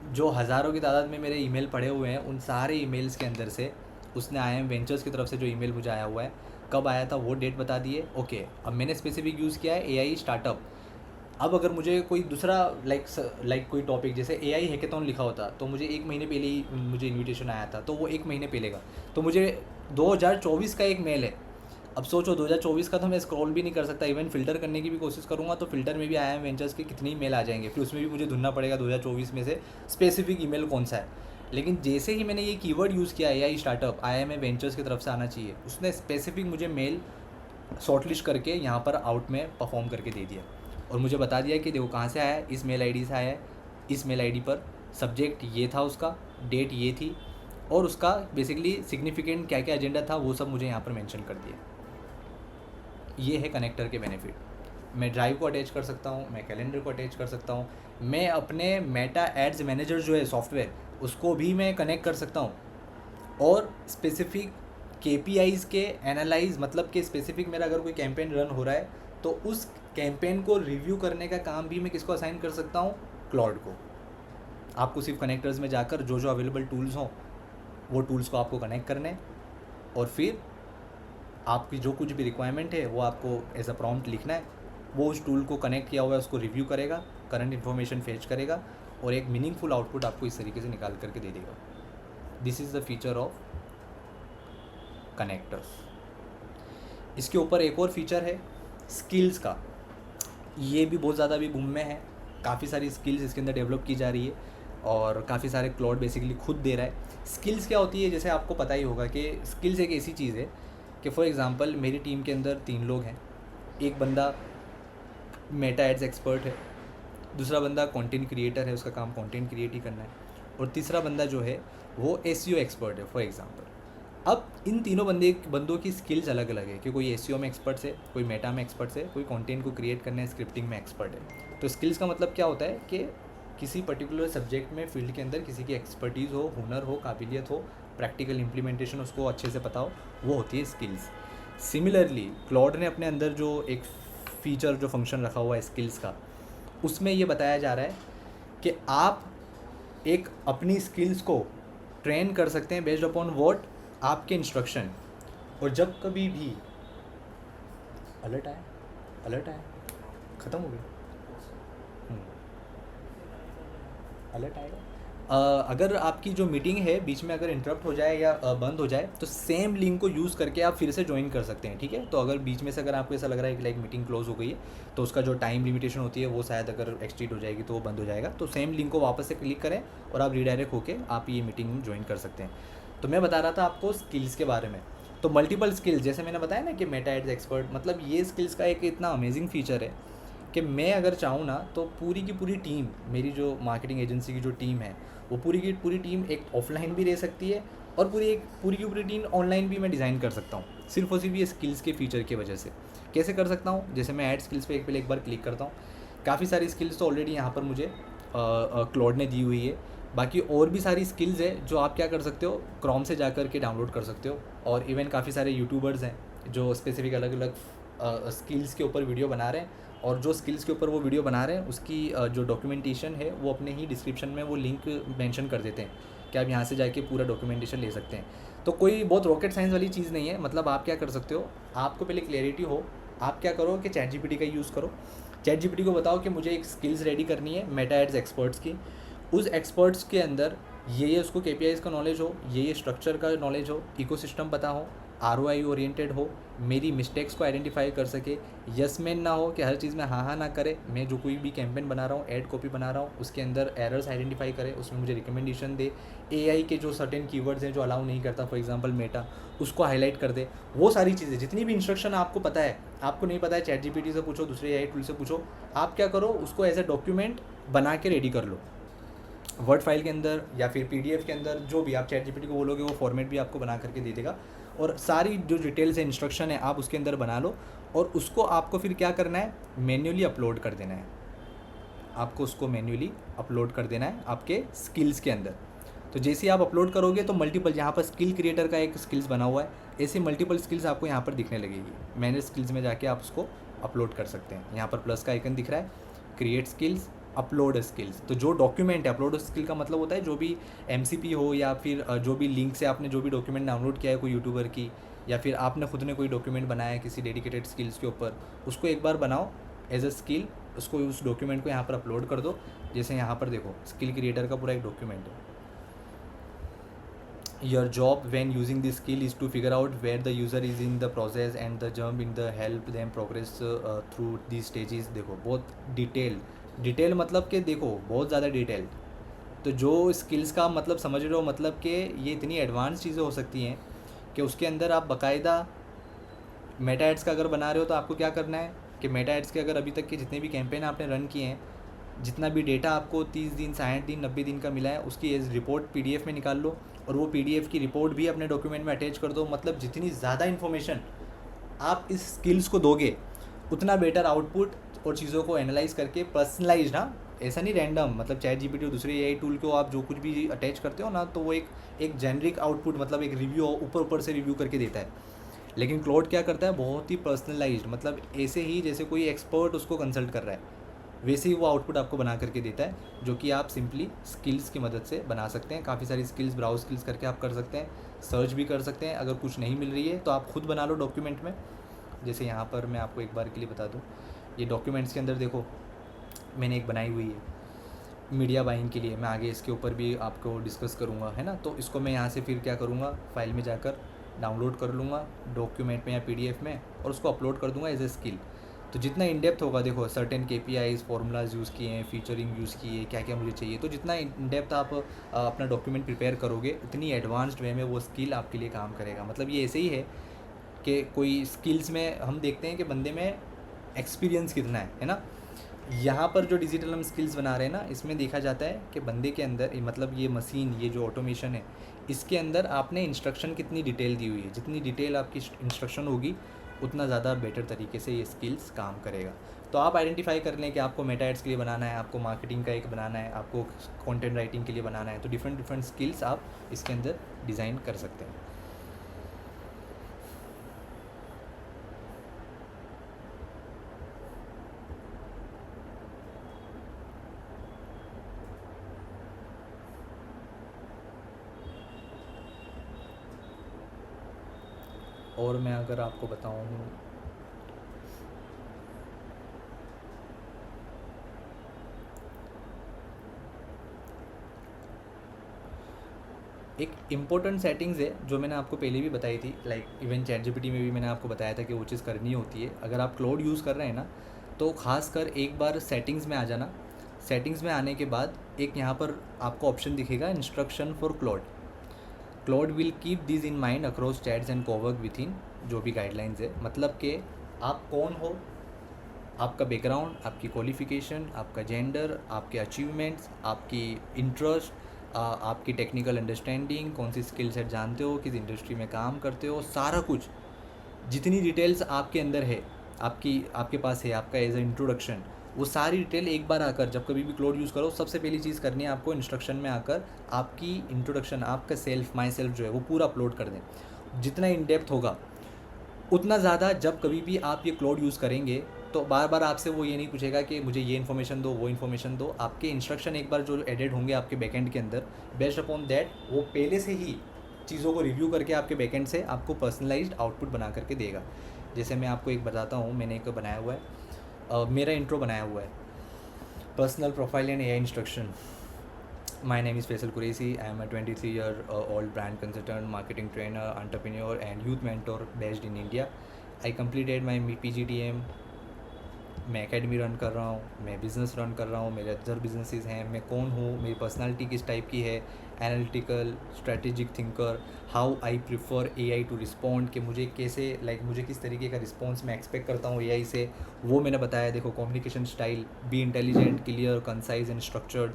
जो हज़ारों की तादाद में मेरे ईमेल पड़े हुए हैं, उन सारे ईमेल्स के अंदर से उसने IIM वेंचर्स की तरफ से जो ईमेल मुझे आया हुआ है, कब आया था वो डेट बता दिए। ओके, अब मैंने स्पेसिफिक यूज़ किया है AI स्टार्टअप। अब अगर मुझे कोई दूसरा लाइक कोई टॉपिक जैसे AI हैकेथॉन लिखा होता, तो मुझे 1 महीने पहले ही मुझे इन्विटेशन आया था, तो वो 1 महीने पहले का, तो मुझे 2024 का एक मेल है। अब सोचो 2024 का तो मैं स्क्रॉल भी नहीं कर सकता, इवन फ़िल्टर करने की भी कोशिश करूँगा तो फ़िल्टर में भी IIM वेंचर्स के कितने ही मेल आ जाएंगे, फिर उसमें भी मुझे ढूंढना पड़ेगा 2024 में से स्पेसिफिक ईमेल कौन सा है। लेकिन जैसे ही मैंने ये कीवर्ड यूज़ किया AI स्टार्टअप, IIM वेंचर्स की तरफ से आना चाहिए, उसने स्पेसिफिक मुझे मेल शॉर्टलिस्ट करके यहाँ पर आउट में परफॉर्म करके दे दिया और मुझे बता दिया कि देखो कहाँ से आया है, इस मेल आईडी से आया है, इस मेल आईडी पर सब्जेक्ट ये था, उसका डेट ये थी, और उसका बेसिकली सिग्निफिकेंट क्या क्या एजेंडा था वो सब मुझे यहाँ पर मेंशन कर दिया। ये है कनेक्टर के बेनिफिट। मैं ड्राइव को अटैच कर सकता हूँ, मैं कैलेंडर को अटैच कर सकता हूँ, मैं अपने मेटा एड्स मैनेजर जो है सॉफ्टवेयर, उसको भी मैं कनेक्ट कर सकता हूँ, और स्पेसिफिक KPIs के एनालाइज, मतलब कि स्पेसिफिक मेरा अगर कोई कैंपेन रन हो रहा है तो उस कैंपेन को रिव्यू करने का काम भी मैं किसको असाइन कर सकता हूँ, क्लॉड को। आपको सिर्फ कनेक्टर्स में जाकर जो जो अवेलेबल टूल्स हों वो टूल्स को आपको कनेक्ट करने, और फिर आपकी जो कुछ भी रिक्वायरमेंट है वो आपको एज अ प्रॉम्प्ट लिखना है, वो उस टूल को कनेक्ट किया हुआ है उसको रिव्यू करेगा, करंट इन्फॉर्मेशन फेच करेगा, और एक मीनिंगफुल आउटपुट आपको इस तरीके से निकाल करके दे देगा। This is the feature of connectors. इसके ऊपर एक और फीचर है स्किल्स का। ये भी बहुत ज़्यादा अभी बूम में है, काफ़ी सारी स्किल्स इसके अंदर डेवलप की जा रही है और काफ़ी सारे क्लाउड बेसिकली खुद दे रहा है। स्किल्स क्या होती है, जैसे आपको पता ही होगा कि स्किल्स एक ऐसी चीज़ है कि फॉर एग्ज़ाम्पल मेरी टीम के अंदर 3 लोग हैं, एक बंदा मेटा एड्स एक्सपर्ट है, दूसरा बंदा कंटेंट क्रिएटर है, उसका काम कंटेंट क्रिएट ही करना है, और तीसरा बंदा जो है वो SEO एक्सपर्ट है फॉर एग्ज़ाम्पल। अब इन तीनों बंदों की स्किल्स अलग अलग है कि कोई SEO में एक्सपर्ट है, कोई मेटा में एक्सपर्ट है, कोई कंटेंट को क्रिएट करने स्क्रिप्टिंग में एक्सपर्ट है। तो स्किल्स का मतलब क्या होता है कि किसी पर्टिकुलर सब्जेक्ट में फील्ड के अंदर किसी की एक्सपर्टीज़ हो, हुनर हो, काबिलियत हो, प्रैक्टिकल इम्प्लीमेंटेशन उसको अच्छे से पता हो, वो होती है स्किल्स। सिमिलरली क्लॉड ने अपने अंदर जो एक फीचर जो फंक्शन रखा हुआ है स्किल्स का, उसमें ये बताया जा रहा है कि आप एक अपनी स्किल्स को ट्रेन कर सकते हैं बेस्ड अपॉन व्हाट आपके इंस्ट्रक्शन। और जब कभी भी अलर्ट आया ख़त्म हो गया, अलर्ट आएगा। अगर आपकी जो मीटिंग है बीच में अगर इंटरप्ट हो जाए या बंद हो जाए तो सेम लिंक को यूज़ करके आप फिर से ज्वाइन कर सकते हैं, ठीक है। तो अगर बीच में से अगर आपको ऐसा लग रहा है कि लाइक मीटिंग क्लोज हो गई है तो उसका जो टाइम लिमिटेशन होती है वो शायद अगर एक्सटीड हो जाएगी तो वो बंद हो जाएगा, तो सेम लिंक को वापस से क्लिक करें और आप रीडायरेक्ट होकर आप ये मीटिंग ज्वाइन कर सकते हैं। तो मैं बता रहा था आपको स्किल्स के बारे में। तो मल्टीपल स्किल्स, जैसे मैंने बताया ना कि मेटा एड्स एक्सपर्ट, मतलब ये स्किल्स का एक इतना अमेजिंग फीचर है कि मैं अगर चाहूँ ना तो पूरी की पूरी टीम, मेरी जो मार्केटिंग एजेंसी की जो टीम है वो पूरी की पूरी टीम एक ऑफलाइन भी रह सकती है और पूरी की पूरी टीम ऑनलाइन भी मैं डिज़ाइन कर सकता हूँ, सिर्फ और सिर्फ ये स्किल्स के फीचर की वजह से। कैसे कर सकता हूँ, जैसे मैं ऐड स्किल्स पे एक बार क्लिक करता हूँ, काफ़ी सारी स्किल्स तो ऑलरेडी यहाँ पर मुझे क्लॉड ने दी हुई है। बाकी और भी सारी स्किल्स है जो आप क्या कर सकते हो, क्रोम से जा कर के डाउनलोड कर सकते हो। और इवन काफ़ी सारे यूट्यूबर्स हैं जो स्पेसिफिक अलग अलग स्किल्स के ऊपर वीडियो बना रहे हैं, और जो स्किल्स के ऊपर वो वीडियो बना रहे हैं उसकी जो डॉक्यूमेंटेशन है वो अपने ही डिस्क्रिप्शन में वो लिंक मेंशन कर देते हैं कि आप यहाँ से जाके पूरा डॉक्यूमेंटेशन ले सकते हैं। तो कोई बहुत रॉकेट साइंस वाली चीज़ नहीं है, मतलब आप क्या कर सकते हो, आपको पहले क्लैरिटी हो, आप क्या करो कि चैट जीपीटी का यूज़ करो। चैट जीपीटी को बताओ कि मुझे एक स्किल्स रेडी करनी है मेटा एड्स एक्सपर्ट्स की, उस एक्सपर्ट्स के अंदर ये उसको KPIs का नॉलेज हो, ये स्ट्रक्चर का नॉलेज हो, इकोसिस्टम पता हो, ROI ओरिएंटेड हो, मेरी मिस्टेक्स को आइडेंटिफाई कर सके, यस मैन ना हो कि हर चीज़ में हाँ ना करे, मैं जो कोई भी कैंपेन बना रहा हूँ, ऐड कॉपी बना रहा हूँ, उसके अंदर एरर्स आइडेंटिफाई करे, उसमें मुझे रिकमेंडेशन दे, AI के जो सर्टेन कीवर्ड्स हैं जो अलाउ नहीं करता, फॉर एग्जांपल मेटा, उसको हाईलाइट कर दे। वो सारी चीज़ें जितनी भी इंस्ट्रक्शन आपको पता है, आपको नहीं पता है चैट जीपीटी से पूछो, दूसरे AI टूल से पूछो, आप क्या करो उसको एज ए डॉक्यूमेंट बना के रेडी कर लो वर्ड फाइल के अंदर या फिर PDF के अंदर, जो भी आप चैट जीपीटी को बोलोगे वो फॉर्मेट भी आपको बना करके दे देगा। और सारी जो डिटेल्स है, इंस्ट्रक्शन है, आप उसके अंदर बना लो और उसको आपको फिर क्या करना है, मैन्युअली अपलोड कर देना है। आपको उसको मैन्युअली अपलोड कर देना है आपके स्किल्स के अंदर। तो जैसे ही आप अपलोड करोगे तो मल्टीपल, यहाँ पर स्किल क्रिएटर का एक स्किल्स बना हुआ है, ऐसे मल्टीपल स्किल्स आपको यहाँ पर दिखने लगेगी। मैनेज स्किल्स में जाके आप उसको अपलोड कर सकते हैं। यहाँ पर प्लस का आइकन दिख रहा है, क्रिएट स्किल्स, अपलोड स्किल्स, तो जो डॉक्यूमेंट है, अपलोड स्किल का मतलब होता है जो भी एमसीपी हो या फिर जो भी लिंक से आपने जो भी डॉक्यूमेंट डाउनलोड किया है कोई यूट्यूबर की, या फिर आपने खुद ने कोई डॉक्यूमेंट बनाया है किसी डेडिकेटेड स्किल्स के ऊपर, उसको एक बार बनाओ एज अ स्किल, उसको उस डॉक्यूमेंट को यहाँ पर अपलोड कर दो। जैसे यहाँ पर देखो स्किल क्रिएटर का पूरा एक डॉक्यूमेंट है। Your job when using this skill is to figure out where the user is in the process and the jump in the help them progress through these stages। देखो बहुत detail मतलब कि देखो बहुत ज़्यादा डिटेल। तो जो स्किल्स का मतलब समझ रहे हो, मतलब कि ये इतनी एडवांस चीज़ें हो सकती हैं कि उसके अंदर आप बाकायदा मेटा एड्स का अगर बना रहे हो तो आपको क्या करना है कि मेटा एड्स के अगर अभी तक के जितने भी कैंपेन आपने रन किए हैं, जितना भी डेटा आपको 30 दिन 60 दिन 90 दिन का मिला है, उसकी रिपोर्ट पीडीएफ में निकाल लो और वो पीडीएफ की रिपोर्ट भी अपने डॉक्यूमेंट में अटैच कर दो। मतलब जितनी ज़्यादा इन्फॉर्मेशन आप इस स्किल्स को दोगे उतना बेटर आउटपुट और चीज़ों को एनालाइज करके पर्सनलाइज ना, ऐसा नहीं रैंडम, मतलब चैट जीपीटी और दूसरे एआई टूल को आप जो कुछ भी अटैच करते हो ना, तो वो एक जेनरिक आउटपुट, मतलब एक रिव्यू ऊपर से रिव्यू करके देता है। लेकिन क्लाउड क्या करता है, बहुत ही पर्सनलाइज्ड, मतलब ऐसे ही जैसे कोई एक्सपर्ट उसको कंसल्ट कर रहा है वैसे ही वो आउटपुट आपको बना करके देता है, जो कि आप सिंपली स्किल्स की मदद से बना सकते हैं। काफ़ी सारी स्किल्स ब्राउज स्किल्स करके आप कर सकते हैं, सर्च भी कर सकते हैं। अगर कुछ नहीं मिल रही है तो आप खुद बना लो डॉक्यूमेंट में। जैसे यहाँ पर मैं आपको एक बार के लिए बता दूँ, ये डॉक्यूमेंट्स के अंदर देखो मैंने एक बनाई हुई है मीडिया बाइंग के लिए, मैं आगे इसके ऊपर भी आपको डिस्कस करूँगा, है ना। तो इसको मैं यहाँ से फिर क्या करूँगा, फाइल में जाकर डाउनलोड कर लूँगा डॉक्यूमेंट में या पीडीएफ में, और उसको अपलोड कर दूँगा एज ए स्किल। तो जितना इन डेप्थ होगा, देखो सर्टेन केपीआईज फॉर्मूलाज यूज़ किए हैं, फीचरिंग यूज़ की है, क्या क्या मुझे चाहिए, तो जितना इन डेप्थ आप अपना डॉक्यूमेंट प्रिपेयर करोगे उतनी एडवांस्ड वे में वो स्किल आपके लिए काम करेगा। मतलब ये ऐसे ही है कि कोई स्किल्स में हम देखते हैं कि बंदे में एक्सपीरियंस कितना है ना। यहाँ पर जो डिजिटल हम स्किल्स बना रहे हैं ना, इसमें देखा जाता है कि बंदे के अंदर, मतलब ये मशीन, ये जो ऑटोमेशन है, इसके अंदर आपने इंस्ट्रक्शन कितनी डिटेल दी हुई है। जितनी डिटेल आपकी इंस्ट्रक्शन होगी उतना ज़्यादा बेटर तरीके से ये स्किल्स काम करेगा। तो आप आइडेंटिफाई कर लें कि आपको मेटा एड्स के लिए बनाना है, आपको मार्केटिंग का एक बनाना है, आपको कंटेंट राइटिंग के लिए बनाना है, तो डिफरेंट स्किल्स आप इसके अंदर डिज़ाइन कर सकते हैं। और मैं अगर आपको बताऊँ, एक इम्पोर्टेंट सेटिंग्स है जो मैंने आपको पहले भी बताई थी, लाइक इवन चैट जीपीटी में भी मैंने आपको बताया था कि वो चीज़ करनी होती है। अगर आप क्लाउड यूज़ कर रहे हैं ना, तो ख़ास कर एक बार सेटिंग्स में आ जाना। सेटिंग्स में आने के बाद एक यहाँ पर आपको ऑप्शन दिखेगा instruction for cloud. Cloud will keep this in mind across chats and Cowork with इन, जो भी गाइडलाइंस है, मतलब कि आप कौन हो, आपका बैकग्राउंड, आपकी क्वालिफ़िकेशन, आपका जेंडर, आपके अचीवमेंट्स, आपकी इंटरेस्ट, आपकी टेक्निकल अंडरस्टैंडिंग, कौन सी स्किल सेट जानते हो, किस इंडस्ट्री में काम करते हो, सारा कुछ, जितनी डिटेल्स आपके अंदर है, आपके पास है, आपका एज ए इंट्रोडक्शन, वो सारी डिटेल एक बार आकर, जब कभी भी क्लाउड यूज़ करो, सबसे पहली चीज़ करनी है आपको इंस्ट्रक्शन में आकर आपकी इंट्रोडक्शन, आपका सेल्फ, माई सेल्फ जो है वो पूरा अपलोड कर दें। जितना इन डेप्थ होगा उतना ज़्यादा, जब कभी भी आप ये क्लाउड यूज़ करेंगे तो बार बार आपसे वो ये नहीं पूछेगा कि मुझे ये इन्फॉर्मेशन दो, वो इन्फॉर्मेशन दो। आपके इंस्ट्रक्शन एक बार जो एडेड होंगे आपके बैकएंड के अंदर, बेस्ड अपॉन दैट वो पहले से ही चीज़ों को रिव्यू करके आपके बैकएंड से आपको पर्सनलाइज्ड आउटपुट बना करके देगा। जैसे मैं आपको एक बताता हूँ, मैंने एक बनाया हुआ है, मेरा इंट्रो बनाया हुआ है, personal profile and AI instruction. My name is Faisal Qureshi. I am a 23-year-old brand consultant, marketing trainer, entrepreneur, and youth mentor based in India. I completed my PGDM. मैं एकेडमी रन कर रहा हूँ, मैं business run कर रहा हूँ, मेरे other businesses हैं, मैं कौन हूँ, मेरी पर्सनालिटी किस टाइप की है, analytical, strategic thinker, how I prefer AI to respond, कि मुझे कैसे, मुझे किस तरीके का रिस्पॉन्स मैं एक्सपेक्ट करता हूँ एआई से, वो मैंने बताया। देखो communication style, be intelligent, clear, concise and structured,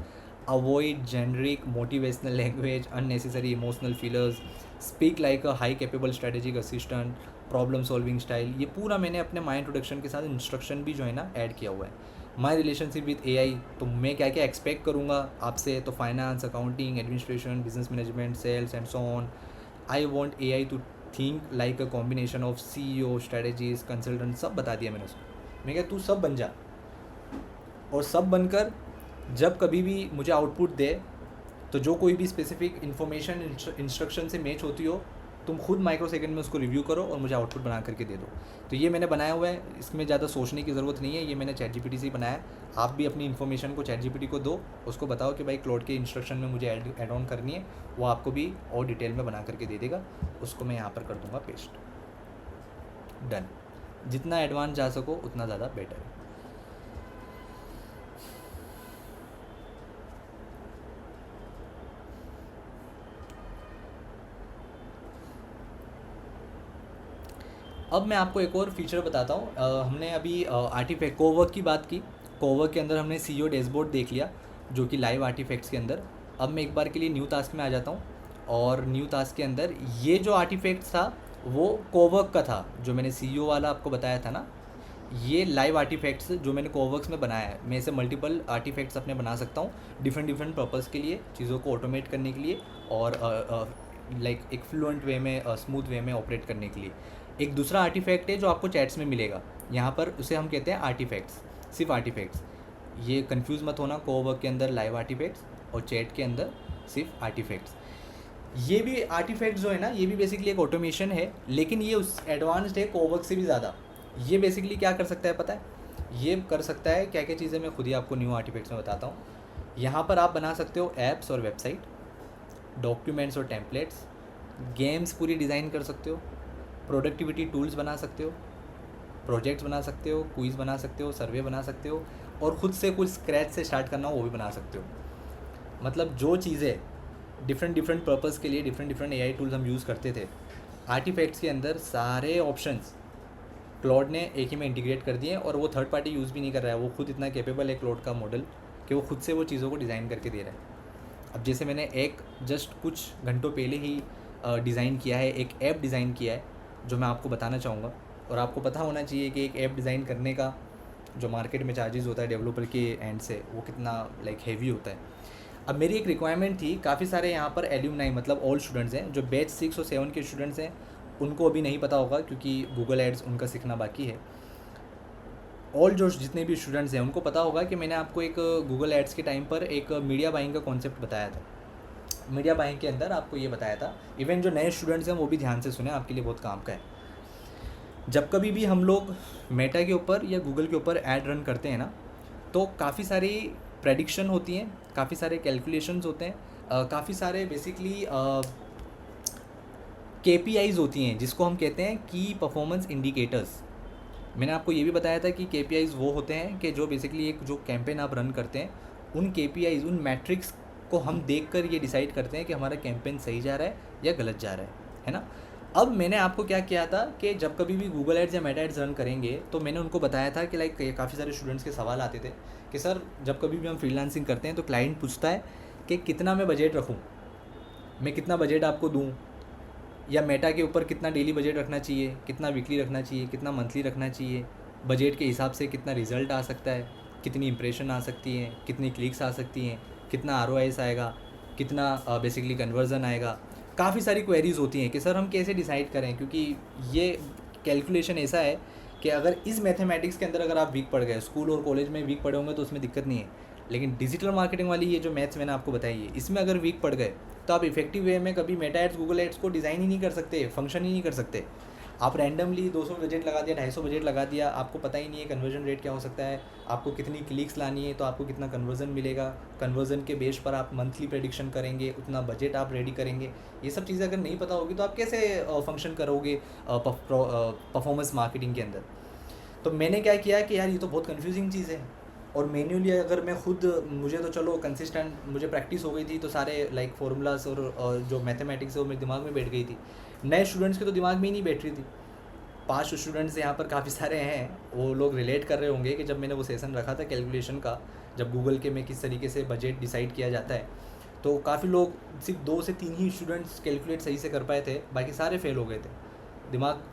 avoid generic motivational language, unnecessary emotional feelers, speak like a high capable strategic assistant, problem solving style. ये पूरा मैंने अपने माई इंट्रोडक्शन के साथ इंस्ट्रक्शन भी जो है ना ऐड किया हुआ है। माई रिलेशनशिप विद एआई, तो मैं क्या क्या एक्सपेक्ट करूँगा आपसे, तो finance, accounting, administration, business management, sales and so on. I want AI to think like a combination of CEO, strategies, consultant, सब बता दिया मैंने उसको। मैं क्या, तू सब बन जा, और सब बनकर जब कभी भी मुझे आउटपुट दे, तो जो कोई भी स्पेसिफिक इन्फॉर्मेशन इंस्ट्रक्शन से मैच होती हो, तुम खुद माइक्रो सेकंड में उसको रिव्यू करो और मुझे आउटपुट बना करके दे दो। तो ये मैंने बनाया हुआ है, इसमें ज़्यादा सोचने की ज़रूरत नहीं है, ये मैंने चैट जीपीटी से ही बनाया है। आप भी अपनी इन्फॉर्मेशन को चैट जीपीटी को दो, उसको बताओ कि भाई क्लाउड के इंस्ट्रक्शन में मुझे ऐड ऑन करनी है, वो आपको भी और डिटेल में बना करके दे देगा। उसको मैं यहाँ पर कर दूँगा पेस्ट, डन। जितना एडवांस जा सको उतना ज़्यादा बेटर है। अब मैं आपको एक और फीचर बताता हूँ। हमने अभी आर्टिफैक्ट कोवर्क की बात की। कोवर्क के अंदर हमने सीईओ डैशबोर्ड देख लिया, जो कि लाइव आर्टिफैक्ट्स के अंदर। अब मैं एक बार के लिए न्यू टास्क में आ जाता हूँ, और न्यू टास्क के अंदर ये जो आर्टिफैक्ट्स था वो कोवर्क का था, जो मैंने सीईओ वाला आपको बताया था ना। ये लाइव आर्टिफैक्ट्स जो मैंने कोवर्क्स में बनाया है, मैं इसे मल्टीपल आर्टिफैक्ट्स अपने बना सकता हूँ डिफरेंट पर्पज़ के लिए, चीज़ों को ऑटोमेट करने के लिए, और लाइक एक फ्लुएंट वे में, स्मूथ वे में ऑपरेट करने के लिए। एक दूसरा आर्टिफैक्ट है जो आपको चैट्स में मिलेगा, यहाँ पर उसे हम कहते हैं आर्टिफैक्ट्स, सिर्फ आर्टिफैक्ट्स। ये कंफ्यूज मत होना, कोवर्क के अंदर लाइव आर्टिफैक्ट्स और चैट के अंदर सिर्फ आर्टिफैक्ट्स। ये भी आर्टिफैक्ट्स जो है ना, ये भी बेसिकली एक ऑटोमेशन है, लेकिन ये उस एडवांस्ड है कोवर्क से भी ज़्यादा। ये बेसिकली क्या कर सकता है पता है? ये कर सकता है क्या क्या चीज़ें, मैं खुद ही आपको न्यू आर्टिफैक्ट्स में बताता हूँ। यहाँ पर आप बना सकते हो ऐप्स और वेबसाइट, डॉक्यूमेंट्स और टेम्पलेट्स, गेम्स पूरी डिज़ाइन कर सकते हो, प्रोडक्टिविटी टूल्स बना सकते हो, प्रोजेक्ट्स बना सकते हो, क्विज़ बना सकते हो, सर्वे बना सकते हो, और ख़ुद से कुछ स्क्रैच से स्टार्ट करना हो वो भी बना सकते हो। मतलब जो चीज़ें डिफरेंट पर्पज़ के लिए डिफरेंट एआई टूल्स हम यूज़ करते थे, आर्टिफैक्ट्स के अंदर सारे ऑप्शंस क्लाउड ने एक ही में इंटीग्रेट कर दिए, और वो थर्ड पार्टी यूज़ भी नहीं कर रहा है। वो खुद इतना कैपेबल है क्लाउड का मॉडल कि वो खुद से वो चीज़ों को डिज़ाइन करके दे रहा है। अब जैसे मैंने एक जस्ट कुछ घंटों पहले ही डिज़ाइन किया है, एक ऐप डिज़ाइन किया है, जो मैं आपको बताना चाहूँगा। और आपको पता होना चाहिए कि एक ऐप डिज़ाइन करने का जो मार्केट में चार्जेस होता है डेवलपर के एंड से, वो कितना लाइक हैवी होता है। अब मेरी एक रिक्वायरमेंट थी, काफ़ी सारे यहाँ पर एल्यूमनाई मतलब ऑल स्टूडेंट्स हैं, जो बैच 6 और 7 के स्टूडेंट्स हैं, उनको अभी नहीं पता होगा क्योंकि गूगल एड्स उनका सीखना बाकी है। ऑल जो जितने भी स्टूडेंट्स हैं उनको पता होगा कि मैंने आपको एक गूगल एड्स के टाइम पर एक मीडिया बाइंग का कॉन्सेप्ट बताया था। मीडिया बाइंग के अंदर आपको ये बताया था, इवन जो नए स्टूडेंट्स हैं वो भी ध्यान से सुने, आपके लिए बहुत काम का है। जब कभी भी हम लोग मेटा के ऊपर या गूगल के ऊपर ऐड रन करते हैं ना, तो काफ़ी सारी प्रेडिक्शन होती हैं, काफ़ी सारे कैलकुलेशंस होते हैं, काफ़ी सारे बेसिकली KPIs होती हैं, जिसको हम कहते हैं की परफॉर्मेंस इंडिकेटर्स। मैंने आपको ये भी बताया था कि KPIs वो होते हैं कि जो बेसिकली एक जो कैंपेन आप रन करते हैं, उन KPIs उन मैट्रिक्स को हम देखकर ये डिसाइड करते हैं कि हमारा कैंपेन सही जा रहा है या गलत जा रहा है ना। अब मैंने आपको क्या किया था कि जब कभी भी गूगल एड्स या मेटा एड्स रन करेंगे, तो मैंने उनको बताया था कि लाइक काफ़ी सारे स्टूडेंट्स के सवाल आते थे कि सर जब कभी भी हम फ्रीलांसिंग करते हैं तो क्लाइंट पूछता है कि कितना मैं बजट रखूँ, मैं कितना बजट आपको दूँ, या मेटा के ऊपर कितना डेली बजट रखना चाहिए, कितना वीकली रखना चाहिए, कितना मंथली रखना चाहिए, बजट के हिसाब से कितना रिज़ल्ट आ सकता है, कितनी इंप्रेशन आ सकती हैं, कितनी क्लिक्स आ सकती हैं, कितना ROIs आएगा, कितना बेसिकली कन्वर्जन आएगा। काफ़ी सारी क्वेरीज़ होती हैं कि सर हम कैसे डिसाइड करें, क्योंकि ये कैलकुलेशन ऐसा है कि अगर इस मैथमेटिक्स के अंदर अगर आप वीक पड़ गए, स्कूल और कॉलेज में वीक पड़े होंगे तो उसमें दिक्कत नहीं है, लेकिन डिजिटल मार्केटिंग वाली ये जो मैथ्स मैंने आपको बताई है, इसमें अगर वीक पड़ गए तो आप इफेक्टिव वे में कभी मेटा एड्स गूगल एड्स को डिज़ाइन ही नहीं कर सकते, फंक्शन ही नहीं कर सकते। आप रैंडमली 200 बजट लगा दिया, 250 बजट लगा दिया, आपको पता ही नहीं है कन्वर्जन रेट क्या हो सकता है, आपको कितनी क्लिक्स लानी है तो आपको कितना कन्वर्जन मिलेगा, कन्वर्जन के बेस पर आप मंथली प्रेडिक्शन करेंगे, उतना बजट आप रेडी करेंगे। ये सब चीज़ें अगर नहीं पता होगी तो आप कैसे फंक्शन करोगे परफॉर्मेंस मार्केटिंग के अंदर। तो मैंने क्या किया कि यार ये तो बहुत कन्फ्यूजिंग चीज़ है, और मैन्युअली अगर मैं खुद, मुझे तो चलो कंसिस्टेंट मुझे प्रैक्टिस हो गई थी, तो सारे लाइक फार्मूलाज और जो मैथमेटिक्स है वो मेरे दिमाग में बैठ गई थी। नए स्टूडेंट्स के तो दिमाग में ही नहीं बैठ रही थी। 5 स्टूडेंट्स यहाँ पर काफ़ी सारे हैं, वो लोग रिलेट कर रहे होंगे कि जब मैंने वो सेशन रखा था कैलकुलेशन का, जब गूगल के में किस तरीके से बजट डिसाइड किया जाता है, तो काफ़ी लोग, सिर्फ 2 से 3 ही स्टूडेंट्स कैलकुलेट सही से कर पाए थे, बाकी सारे फेल हो गए थे। दिमाग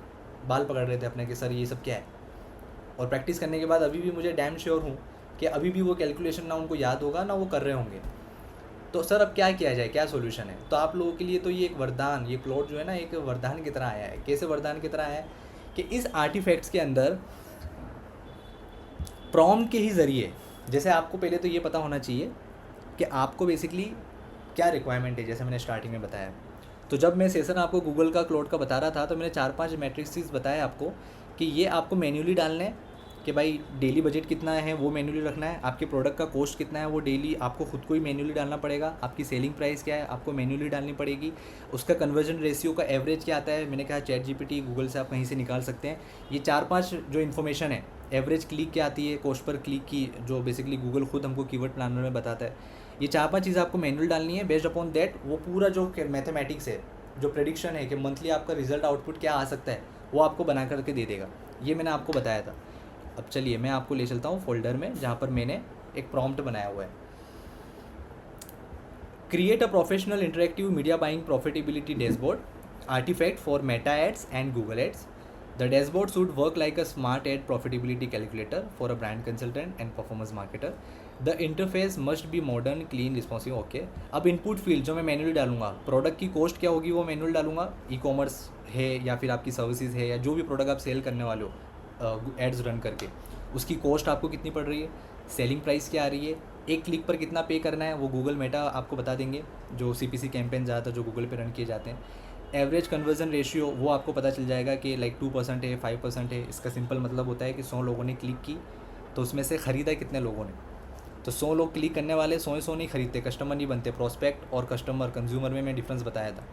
बाल पकड़ रहे थे अपने कि सर ये सब क्या है। और प्रैक्टिस करने के बाद अभी भी मुझे डैम श्योर हूँ कि अभी भी वो कैलकुलेशन ना उनको याद होगा ना वो कर रहे होंगे। तो सर अब क्या किया जाए, क्या सोल्यूशन है? तो आप लोगों के लिए तो ये एक वरदान, ये क्लाउड जो है ना एक वरदान की तरह आया है। कैसे वरदान की तरह आया है कि इस आर्टिफैक्ट्स के अंदर प्रॉम्प्ट के ही ज़रिए जैसे आपको पहले तो ये पता होना चाहिए कि आपको बेसिकली क्या रिक्वायरमेंट है, जैसे मैंने स्टार्टिंग में बताया। तो जब मैं सेशन आपको गूगल का क्लाउड का बता रहा था, तो मैंने 4-5 मैट्रिक्स बताए आपको कि ये आपको मैन्युअली डालना है कि भाई डेली बजट कितना है वो मैन्युअली रखना है, आपके प्रोडक्ट का कॉस्ट कितना है वो डेली आपको खुद को ही मैन्युअली डालना पड़ेगा, आपकी सेलिंग प्राइस क्या है आपको मैन्युअली डालनी पड़ेगी, उसका कन्वर्जन रेशियो का एवरेज क्या आता है, मैंने कहा चैट जीपीटी गूगल से आप कहीं से निकाल सकते हैं। ये 4-5 जो इन्फॉर्मेशन है, एवरेज क्लिक क्या आती है, कॉस्ट पर क्लिक की जो बेसिकली गूगल खुद हमको कीवर्ड प्लानर में बताता है, ये 4-5 चीज़ें आपको मैनुअल डालनी है। बेस्ड अपॉन दैट वो पूरा जो मैथमेटिक्स है, जो प्रेडिक्शन है कि मंथली आपका रिजल्ट आउटपुट क्या आ सकता है, वो आपको बना करके दे देगा। ये मैंने आपको बताया था। अब चलिए मैं आपको ले चलता हूँ फोल्डर में जहाँ पर मैंने एक प्रॉम्प्ट बनाया हुआ है। Create a professional interactive media buying profitability dashboard artifact for Meta ads and Google ads. The dashboard should work like a smart ad profitability calculator for a brand consultant and performance marketer. The interface must be modern, clean, responsive. Okay, अब input field जो मैं manually डालूंगा, product की cost क्या होगी वो manual डालूंगा, e commerce है या फिर आपकी सर्विसेज है या जो भी प्रोडक्ट आप सेल करने वाले हो एड्स रन करके, उसकी कॉस्ट आपको कितनी पड़ रही है, सेलिंग प्राइस क्या आ रही है, एक क्लिक पर कितना पे करना है वो गूगल मेटा आपको बता देंगे, जो CPC कैंपेन ज़्यादातर जो गूगल पे रन किए जाते हैं। एवरेज कन्वर्जन रेशियो वो आपको पता चल जाएगा कि लाइक 2% है, 5% है। इसका सिंपल मतलब होता है कि 100 लोगों ने क्लिक की तो उसमें से ख़रीदा कितने लोगों ने, तो 100 लोग क्लिक करने वाले 100 नहीं खरीदते, कस्टमर नहीं बनते। प्रोस्पेक्ट और कस्टमर कंज्यूमर में डिफरेंस बताया था,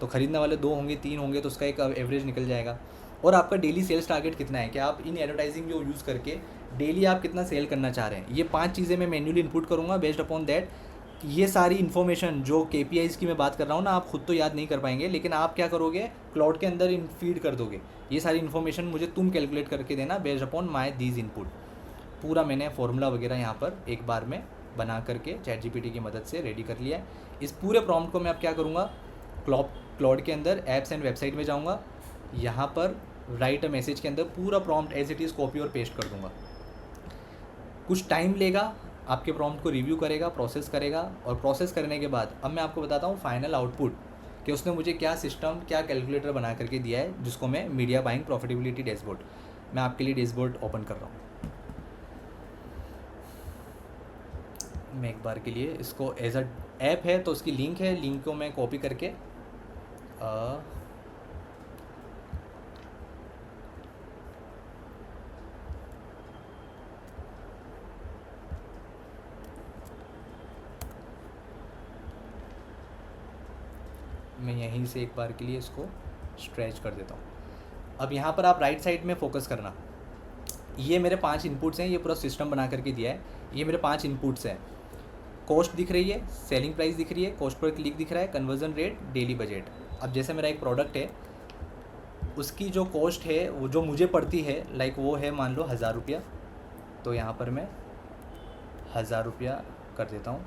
तो ख़रीदने वाले 2 होंगे 3 होंगे, तो उसका एक एवरेज निकल जाएगा। और आपका डेली सेल्स टारगेट कितना है कि आप इन एडवर्टाइजिंग जो यूज़ करके डेली आप कितना सेल करना चाह रहे हैं, ये 5 चीज़ें मैं मैन्युअली इनपुट करूँगा। बेस्ड अपॉन दैट ये सारी इन्फॉर्मेशन जो KPIs की मैं बात कर रहा हूँ ना, आप खुद तो याद नहीं कर पाएंगे, लेकिन आप क्या करोगे क्लाउड के अंदर इन फीड कर दोगे। ये सारी इन्फॉर्मेशन मुझे तुम कैलकुलेट करके देना based upon my these input. पूरा मैंने फॉर्मूला वगैरह यहाँ पर एक बार में बना करके चैट GPT की मदद से रेडी कर लिया है। इस पूरे प्रॉम्प्ट को मैं अब क्या करूँगा, क्लाउड के अंदर एप्स एंड वेबसाइट में जाऊँगा, यहाँ पर राइट अ मैसेज के अंदर पूरा prompt as it is copy और पेस्ट कर दूँगा। कुछ टाइम लेगा, आपके प्रॉम्प्ट को रिव्यू करेगा, प्रोसेस करेगा, और प्रोसेस करने के बाद अब मैं आपको बताता हूँ फाइनल आउटपुट कि उसने मुझे क्या सिस्टम क्या कैलकुलेटर बना करके दिया है, जिसको मैं मीडिया बाइंग प्रॉफिटेबिलिटी डैशबोर्ड, मैं आपके लिए डैशबोर्ड ओपन कर रहा हूँ। मैं एक बार के लिए इसको एज अ ऐप है तो उसकी लिंक है, लिंक को मैं कॉपी करके मैं यहीं से एक बार के लिए इसको स्ट्रेच कर देता हूँ। अब यहाँ पर आप राइट साइड में फोकस करना, ये मेरे 5 इनपुट्स हैं, ये पूरा सिस्टम बना करके दिया है। ये मेरे 5 इनपुट्स हैं, कॉस्ट दिख रही है, सेलिंग प्राइस दिख रही है, कॉस्ट पर क्लिक दिख रहा है, कन्वर्जन रेट, डेली बजट। अब जैसे मेरा एक प्रोडक्ट है, उसकी जो कॉस्ट है वो जो मुझे पड़ती है लाइक वो है मान लो 1000 रुपया, तो यहाँ पर मैं 1000 रुपया कर देता हूँ।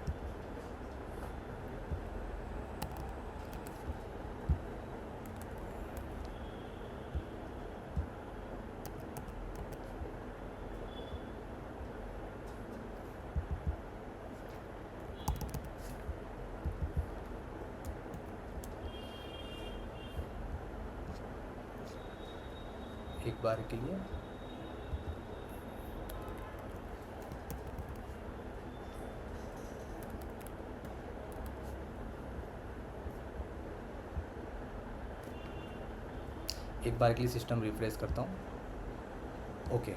एक बार के लिए सिस्टम रिफ्रेश करता हूँ। ओके,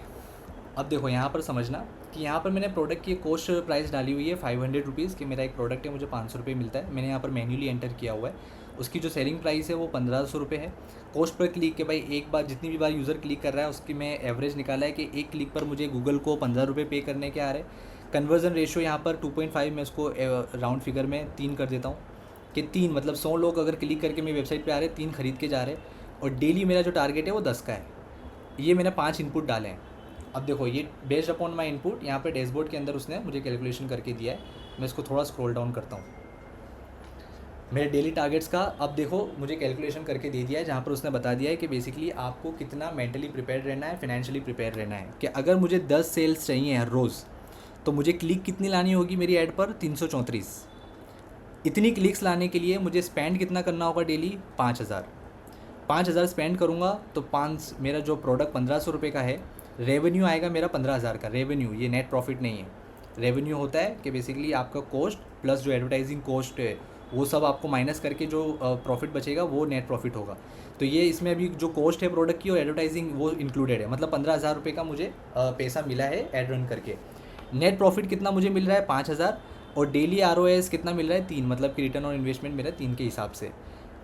अब देखो यहाँ पर समझना कि यहाँ पर मैंने प्रोडक्ट की कॉस्ट प्राइस डाली हुई है 500 रुपीज़ कि मेरा एक प्रोडक्ट है, मुझे 500 रुपये मिलता है। मैंने यहाँ पर मैन्युअली एंटर किया हुआ है। उसकी जो सेलिंग प्राइस है वो 1500 रुपये है। कॉस्ट पर क्लिक के भाई एक बार जितनी भी बार यूज़र क्लिक कर रहा है उसकी मैं एवरेज निकाला है कि एक क्लिक पर मुझे गूगल को 15 रुपये पे करने के आ रहे हैं। कन्वर्जन रेशियो यहाँ पर 2.5, मैं उसको राउंड फिगर में 3 कर देता हूँ कि 3 मतलब 100 लोग अगर क्लिक करके मेरी वेबसाइट पर आ रहे हैं, 3 खरीद के जा रहे हैं, और डेली मेरा जो टारगेट है वो 10 का है। ये मैंने 5 इनपुट डाले हैं। अब देखो ये बेस्ड अपॉन माई इनपुट यहाँ पे डैशबोर्ड के अंदर उसने मुझे कैलकुलेशन करके दिया है। मैं इसको थोड़ा स्क्रॉल डाउन करता हूँ मेरे डेली टारगेट्स का। अब देखो मुझे कैलकुलेशन करके दे दिया है, जहाँ पर उसने बता दिया है कि बेसिकली आपको कितना मेंटली प्रिपेयर रहना है, फिनेंशियली प्रिपेयर रहना है कि अगर मुझे 10 सेल्स चाहिए हर रोज़ तो मुझे क्लिक कितनी लानी होगी मेरी ऐड पर, 334। इतनी क्लिक्स लाने के लिए मुझे स्पेंड कितना करना होगा डेली, 5000 स्पेंड करूँगा तो 5 मेरा जो प्रोडक्ट 1500 रुपये का है, रेवेन्यू आएगा मेरा 15,000 का रेवेन्यू, ये नेट प्रॉफिट नहीं है। रेवेन्यू होता है कि बेसिकली आपका कॉस्ट प्लस जो एडवर्टाइजिंग कॉस्ट है वो सब आपको माइनस करके जो प्रॉफिट बचेगा वो नेट प्रॉफिट होगा। तो ये इसमें अभी जो कॉस्ट है प्रोडक्ट की और एडवर्टाइजिंग वो इंक्लूडेड है, मतलब 15,000 रुपये का मुझे पैसा मिला है एड रन करके। नेट प्रॉफिट कितना मुझे मिल रहा है 5,000, और डेली ROAS कितना मिल रहा है 3, मतलब कि रिटर्न ऑन इन्वेस्टमेंट मेरा 3 के हिसाब से।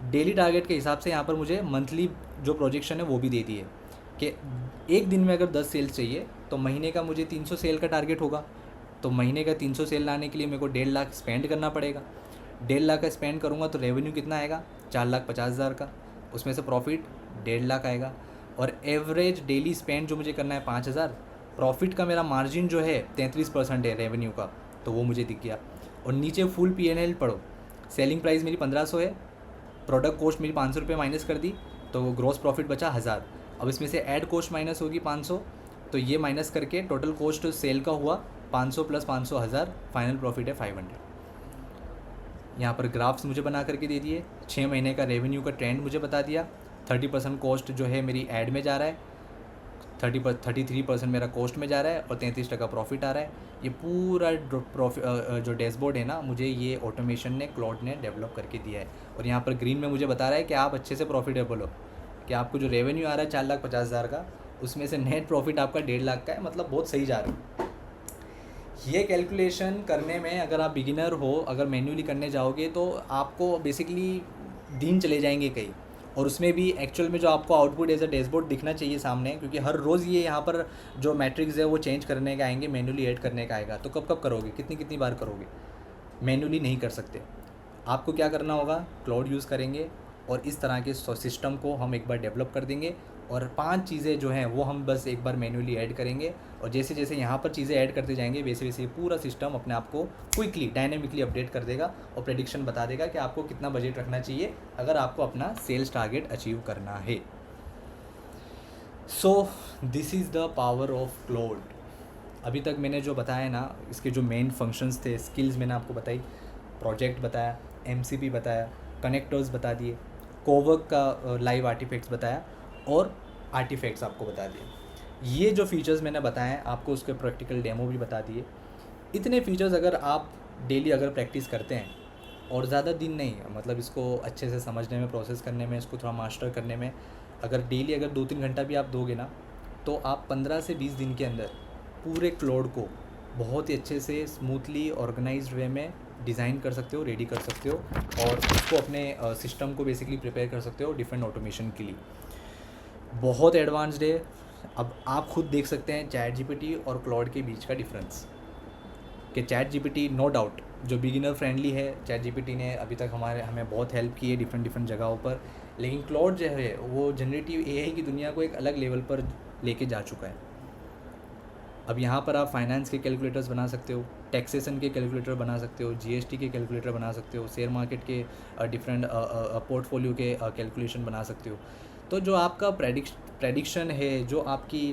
डेली टारगेट के हिसाब से यहाँ पर मुझे मंथली जो प्रोजेक्शन है वो भी दे दी है कि एक दिन में अगर 10 सेल्स चाहिए तो महीने का मुझे 300 सेल का टारगेट होगा। तो महीने का 300 सेल लाने के लिए मेरे को 1.5 लाख स्पेंड करना पड़ेगा। 1.5 लाख का स्पेंड करूँगा तो रेवेन्यू कितना आएगा 4,50,000 का, उसमें से प्रॉफिट 1.5 लाख आएगा, और एवरेज डेली स्पेंड जो मुझे करना है 5,000। प्रॉफिट का मेरा मार्जिन जो है 33% है रेवेन्यू का, तो वो मुझे दिख गया। और नीचे फुल P&L पढ़ो, सेलिंग प्राइस मेरी 1,500 है, प्रोडक्ट कॉस्ट मेरी 500 रुपये माइनस कर दी तो ग्रॉस प्रॉफिट बचा 1,000। अब इसमें से ऐड कॉस्ट माइनस होगी 500, तो ये माइनस करके टोटल कॉस्ट सेल का हुआ 500 प्लस 500 1,000, फाइनल प्रॉफिट है 500। यहाँ पर ग्राफ्स मुझे बना करके दे दिए, 6 महीने का रेवेन्यू का ट्रेंड मुझे बता दिया। 30% कॉस्ट जो है मेरी ऐड में जा रहा है, 33% मेरा कॉस्ट में जा रहा है, और 33% प्रॉफिट आ रहा है। ये पूरा जो डैशबोर्ड है ना, मुझे ये ऑटोमेशन ने, क्लाउड ने डेवलप करके दिया है। और यहाँ पर ग्रीन में मुझे बता रहा है कि आप अच्छे से प्रॉफिटेबल हो, कि आपको जो रेवेन्यू आ रहा है 4,50,000 का, उसमें से नेट प्रॉफिट आपका 1.5 लाख का है, मतलब बहुत सही जा रहा है। ये कैलकुलेशन करने में अगर आप बिगिनर हो, अगर मैन्युअली करने जाओगे तो आपको बेसिकली दिन चले जाएंगे कई, और उसमें भी एक्चुअल में जो आपको आउटपुट एज अ डैशबोर्ड दिखना चाहिए सामने, क्योंकि हर रोज़ ये यहाँ पर जो मैट्रिक्स है वो चेंज करने का आएंगे, मैन्युअली ऐड करने का आएगा। तो कब कब करोगे, कितनी कितनी बार करोगे, मैन्युअली नहीं कर सकते। आपको क्या करना होगा, क्लाउड यूज़ करेंगे और इस तरह के सिस्टम को हम एक बार डेवलप कर देंगे, और 5 चीज़ें जो हैं वो हम बस एक बार मैन्युअली ऐड करेंगे, और जैसे जैसे यहाँ पर चीज़ें ऐड करते जाएंगे वैसे वैसे पूरा सिस्टम अपने आप को क्विकली डायनेमिकली अपडेट कर देगा और प्रेडिक्शन बता देगा कि आपको कितना बजट रखना चाहिए अगर आपको अपना सेल्स टारगेट अचीव करना है। So this is the power of cloud. अभी तक मैंने जो बताया ना, इसके जो मेन फंक्शंस थे, स्किल्स मैंने आपको बताई, प्रोजेक्ट बताया, MCP बताया, कनेक्टर्स बता दिए, कोवर्क का लाइव आर्टिफैक्ट्स बताया, और आर्टिफैक्ट्स आपको बता दिए। ये जो फीचर्स मैंने बताए आपको, उसके प्रैक्टिकल डेमो भी बता दिए। इतने फीचर्स अगर आप डेली अगर प्रैक्टिस करते हैं, और ज़्यादा दिन नहीं, मतलब इसको अच्छे से समझने में, प्रोसेस करने में, इसको थोड़ा मास्टर करने में, अगर डेली अगर 2-3 घंटा भी आप दोगे ना, तो आप 15 से 20 दिन के अंदर पूरे क्लाउड को बहुत ही अच्छे से स्मूथली ऑर्गेनाइज्ड वे में डिज़ाइन कर सकते हो, रेडी कर सकते हो, और उसको अपने सिस्टम को बेसिकली प्रिपेयर कर सकते हो डिफरेंट ऑटोमेशन के लिए। बहुत एडवांस्ड है। अब आप खुद देख सकते हैं ChatGPT और क्लाउड के बीच का डिफरेंस, कि ChatGPT नो डाउट जो बिगिनर फ्रेंडली है, ChatGPT ने अभी तक हमें बहुत हेल्प की है डिफरेंट जगहों पर, लेकिन क्लाउड जो है वो जनरेटिव AI की दुनिया को एक अलग लेवल पर लेके जा चुका है। अब यहाँ पर आप फाइनेंस के कैलकुलेटर्स बना सकते हो, टैक्सेशन के कैलकुलेटर बना सकते हो, GST के कैलकुलेटर बना सकते हो, शेयर मार्केट के डिफरेंट पोर्टफोलियो के कैलकुलेशन बना सकते हो। तो जो आपका प्रेडिक्शन है, जो आपकी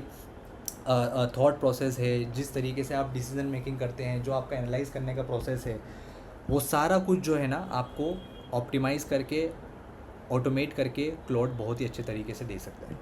थॉट प्रोसेस है, जिस तरीके से आप डिसीजन मेकिंग करते हैं, जो आपका एनालाइज करने का प्रोसेस है, वो सारा कुछ जो है ना आपको ऑप्टिमाइज़ करके, ऑटोमेट करके क्लाउड बहुत ही अच्छे तरीके से दे सकता है।